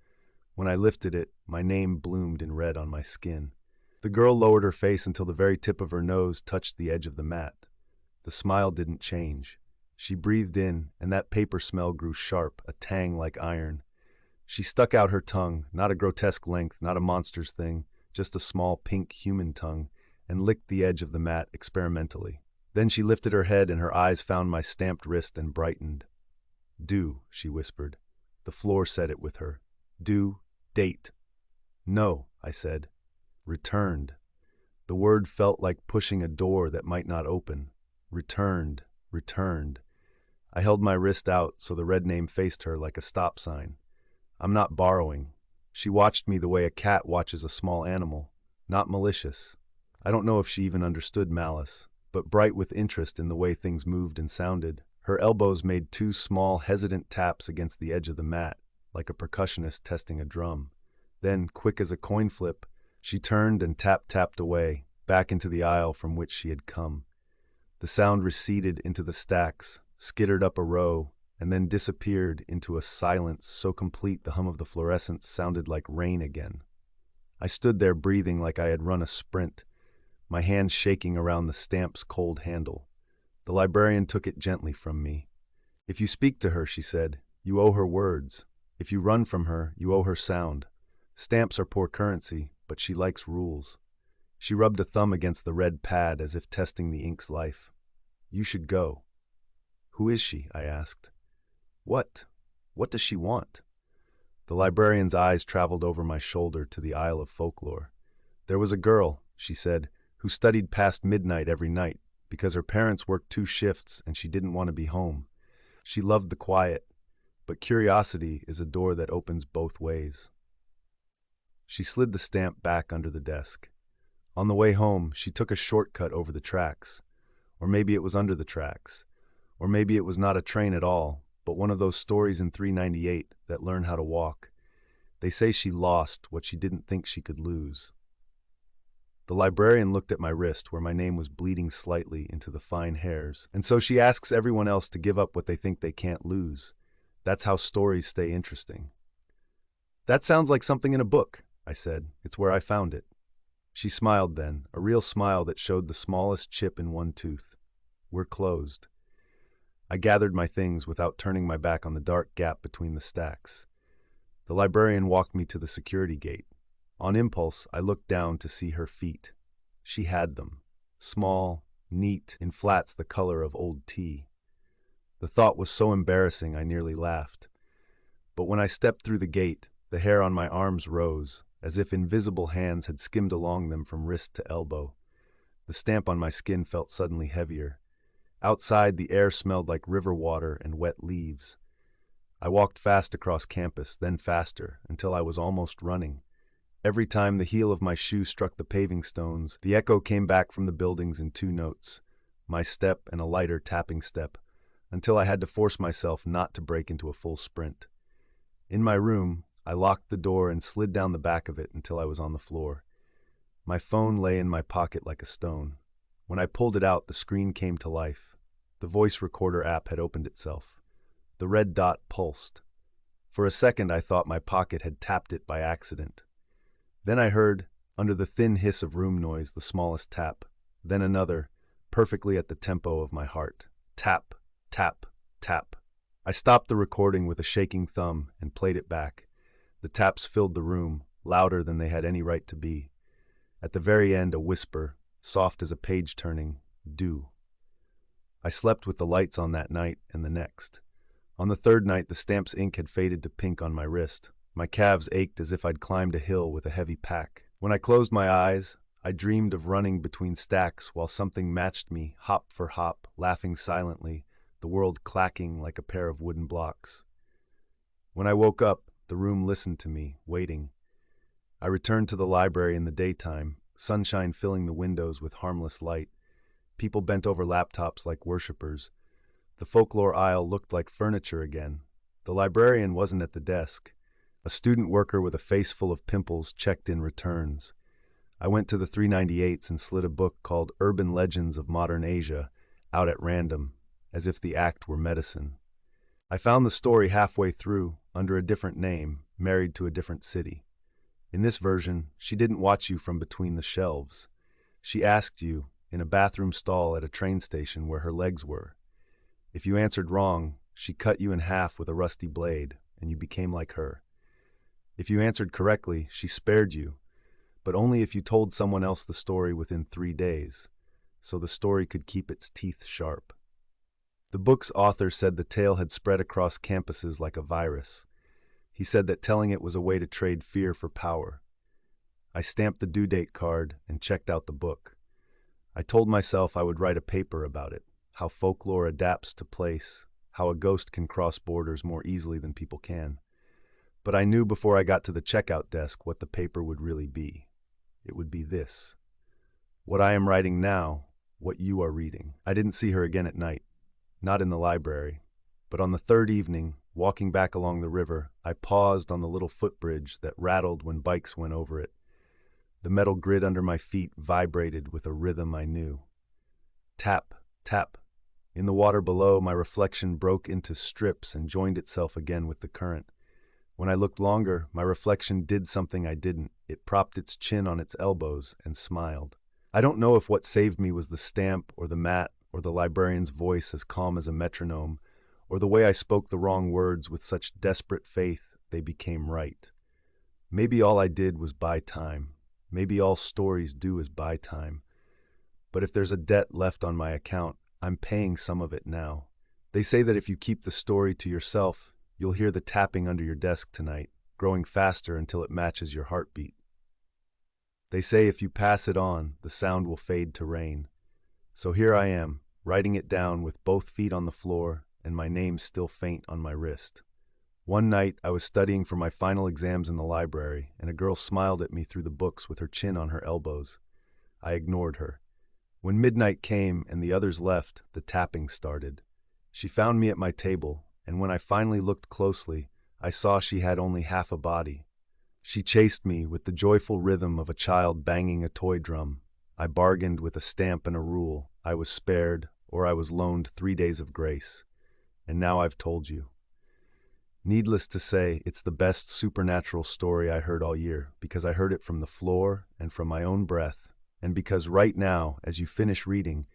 When I lifted it, my name bloomed in red on my skin. The girl lowered her face until the very tip of her nose touched the edge of the mat. The smile didn't change. She breathed in, and that paper smell grew sharp, a tang like iron. She stuck out her tongue, not a grotesque length, not a monster's thing, just a small pink human tongue, and licked the edge of the mat experimentally. Then she lifted her head and her eyes found my stamped wrist and brightened. "Do," she whispered. The floor said it with her. "Do, date." "No," I said. "Returned." The word felt like pushing a door that might not open. Returned, returned. I held my wrist out so the red name faced her like a stop sign. "I'm not borrowing." She watched me the way a cat watches a small animal. Not malicious. I don't know if she even understood malice, but bright with interest in the way things moved and sounded. Her elbows made 2 small, hesitant taps against the edge of the mat, like a percussionist testing a drum. Then, quick as a coin flip, she turned and tapped away, back into the aisle from which she had come. The sound receded into the stacks, skittered up a row, and then disappeared into a silence so complete the hum of the fluorescents sounded like rain again. I stood there breathing like I had run a sprint, my hand shaking around the stamp's cold handle. The librarian took it gently from me. "If you speak to her," she said, "you owe her words. If you run from her, you owe her sound. Stamps are poor currency, but she likes rules." She rubbed a thumb against the red pad as if testing the ink's life. "You should go." "Who is she?" I asked. What does she want?" The librarian's eyes traveled over my shoulder to the Isle of Folklore. "There was a girl," she said, "who studied past midnight every night because her parents worked 2 shifts and she didn't want to be home. She loved the quiet, but curiosity is a door that opens both ways." She slid the stamp back under the desk. On the way home, she took a shortcut over the tracks. Or maybe it was under the tracks. Or maybe it was not a train at all, but one of those stories in 398 that learn how to walk. They say she lost what she didn't think she could lose. The librarian looked at my wrist where my name was bleeding slightly into the fine hairs, and so she asks everyone else to give up what they think they can't lose. That's how stories stay interesting. That sounds like something in a book, I said. It's where I found it. She smiled then, a real smile that showed the smallest chip in one tooth. We're closed. I gathered my things without turning my back on the dark gap between the stacks. The librarian walked me to the security gate. On impulse, I looked down to see her feet. She had them. Small, neat, in flats the color of old tea. The thought was so embarrassing I nearly laughed. But when I stepped through the gate, the hair on my arms rose, as if invisible hands had skimmed along them from wrist to elbow. The stamp on my skin felt suddenly heavier. Outside, the air smelled like river water and wet leaves. I walked fast across campus, then faster, until I was almost running. Every time the heel of my shoe struck the paving stones, the echo came back from the buildings in two notes, my step and a lighter tapping step, until I had to force myself not to break into a full sprint. In my room, I locked the door and slid down the back of it until I was on the floor. My phone lay in my pocket like a stone. When I pulled it out, the screen came to life. The voice recorder app had opened itself. The red dot pulsed. For a second, I thought my pocket had tapped it by accident. Then I heard, under the thin hiss of room noise, the smallest tap. Then another, perfectly at the tempo of my heart. Tap, tap, tap. I stopped the recording with a shaking thumb and played it back. The taps filled the room, louder than they had any right to be. At the very end, a whisper, soft as a page turning, do. I slept with the lights on that night and the next. On the third night, the stamp's ink had faded to pink on my wrist. My calves ached as if I'd climbed a hill with a heavy pack. When I closed my eyes, I dreamed of running between stacks while something matched me, hop for hop, laughing silently, the world clacking like a pair of wooden blocks. When I woke up, the room listened to me, waiting. I returned to the library in the daytime, sunshine filling the windows with harmless light. People bent over laptops like worshippers. The folklore aisle looked like furniture again. The librarian wasn't at the desk. A student worker with a face full of pimples checked in returns. I went to the 398s and slid a book called Urban Legends of Modern Asia out at random, as if the act were medicine. I found the story halfway through, under a different name, married to a different city. In this version, she didn't watch you from between the shelves. She asked you, in a bathroom stall at a train station, where her legs were. If you answered wrong, she cut you in half with a rusty blade, and you became like her. If you answered correctly, she spared you, but only if you told someone else the story within 3 days, so the story could keep its teeth sharp. The book's author said the tale had spread across campuses like a virus. He said that telling it was a way to trade fear for power. I stamped the due date card and checked out the book. I told myself I would write a paper about it, how folklore adapts to place, how a ghost can cross borders more easily than people can. But I knew before I got to the checkout desk what the paper would really be. It would be this. What I am writing now, what you are reading. I didn't see her again at night, not in the library. But on the third evening, walking back along the river, I paused on the little footbridge that rattled when bikes went over it. The metal grid under my feet vibrated with a rhythm I knew. Tap, tap. In the water below, my reflection broke into strips and joined itself again with the current. When I looked longer, my reflection did something I didn't. It propped its chin on its elbows and smiled. I don't know if what saved me was the stamp or the mat or the librarian's voice as calm as a metronome, or the way I spoke the wrong words with such desperate faith they became right. Maybe all I did was buy time. Maybe all stories do is buy time. But if there's a debt left on my account, I'm paying some of it now. They say that if you keep the story to yourself, you'll hear the tapping under your desk tonight, growing faster until it matches your heartbeat. They say if you pass it on, the sound will fade to rain. So here I am, writing it down with both feet on the floor and my name still faint on my wrist. One night, I was studying for my final exams in the library, and a girl smiled at me through the books with her chin on her elbows. I ignored her. When midnight came and the others left, the tapping started. She found me at my table, and when I finally looked closely, I saw she had only half a body. She chased me with the joyful rhythm of a child banging a toy drum. I bargained with a stamp and a rule. I was spared, or I was loaned 3 days of grace. And now I've told you. Needless to say, it's the best supernatural story I heard all year, because I heard it from the floor and from my own breath, and because right now, as you finish reading,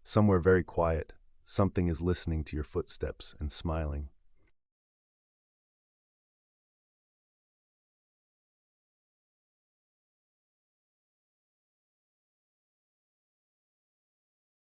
somewhere very quiet, something is listening to your footsteps and smiling.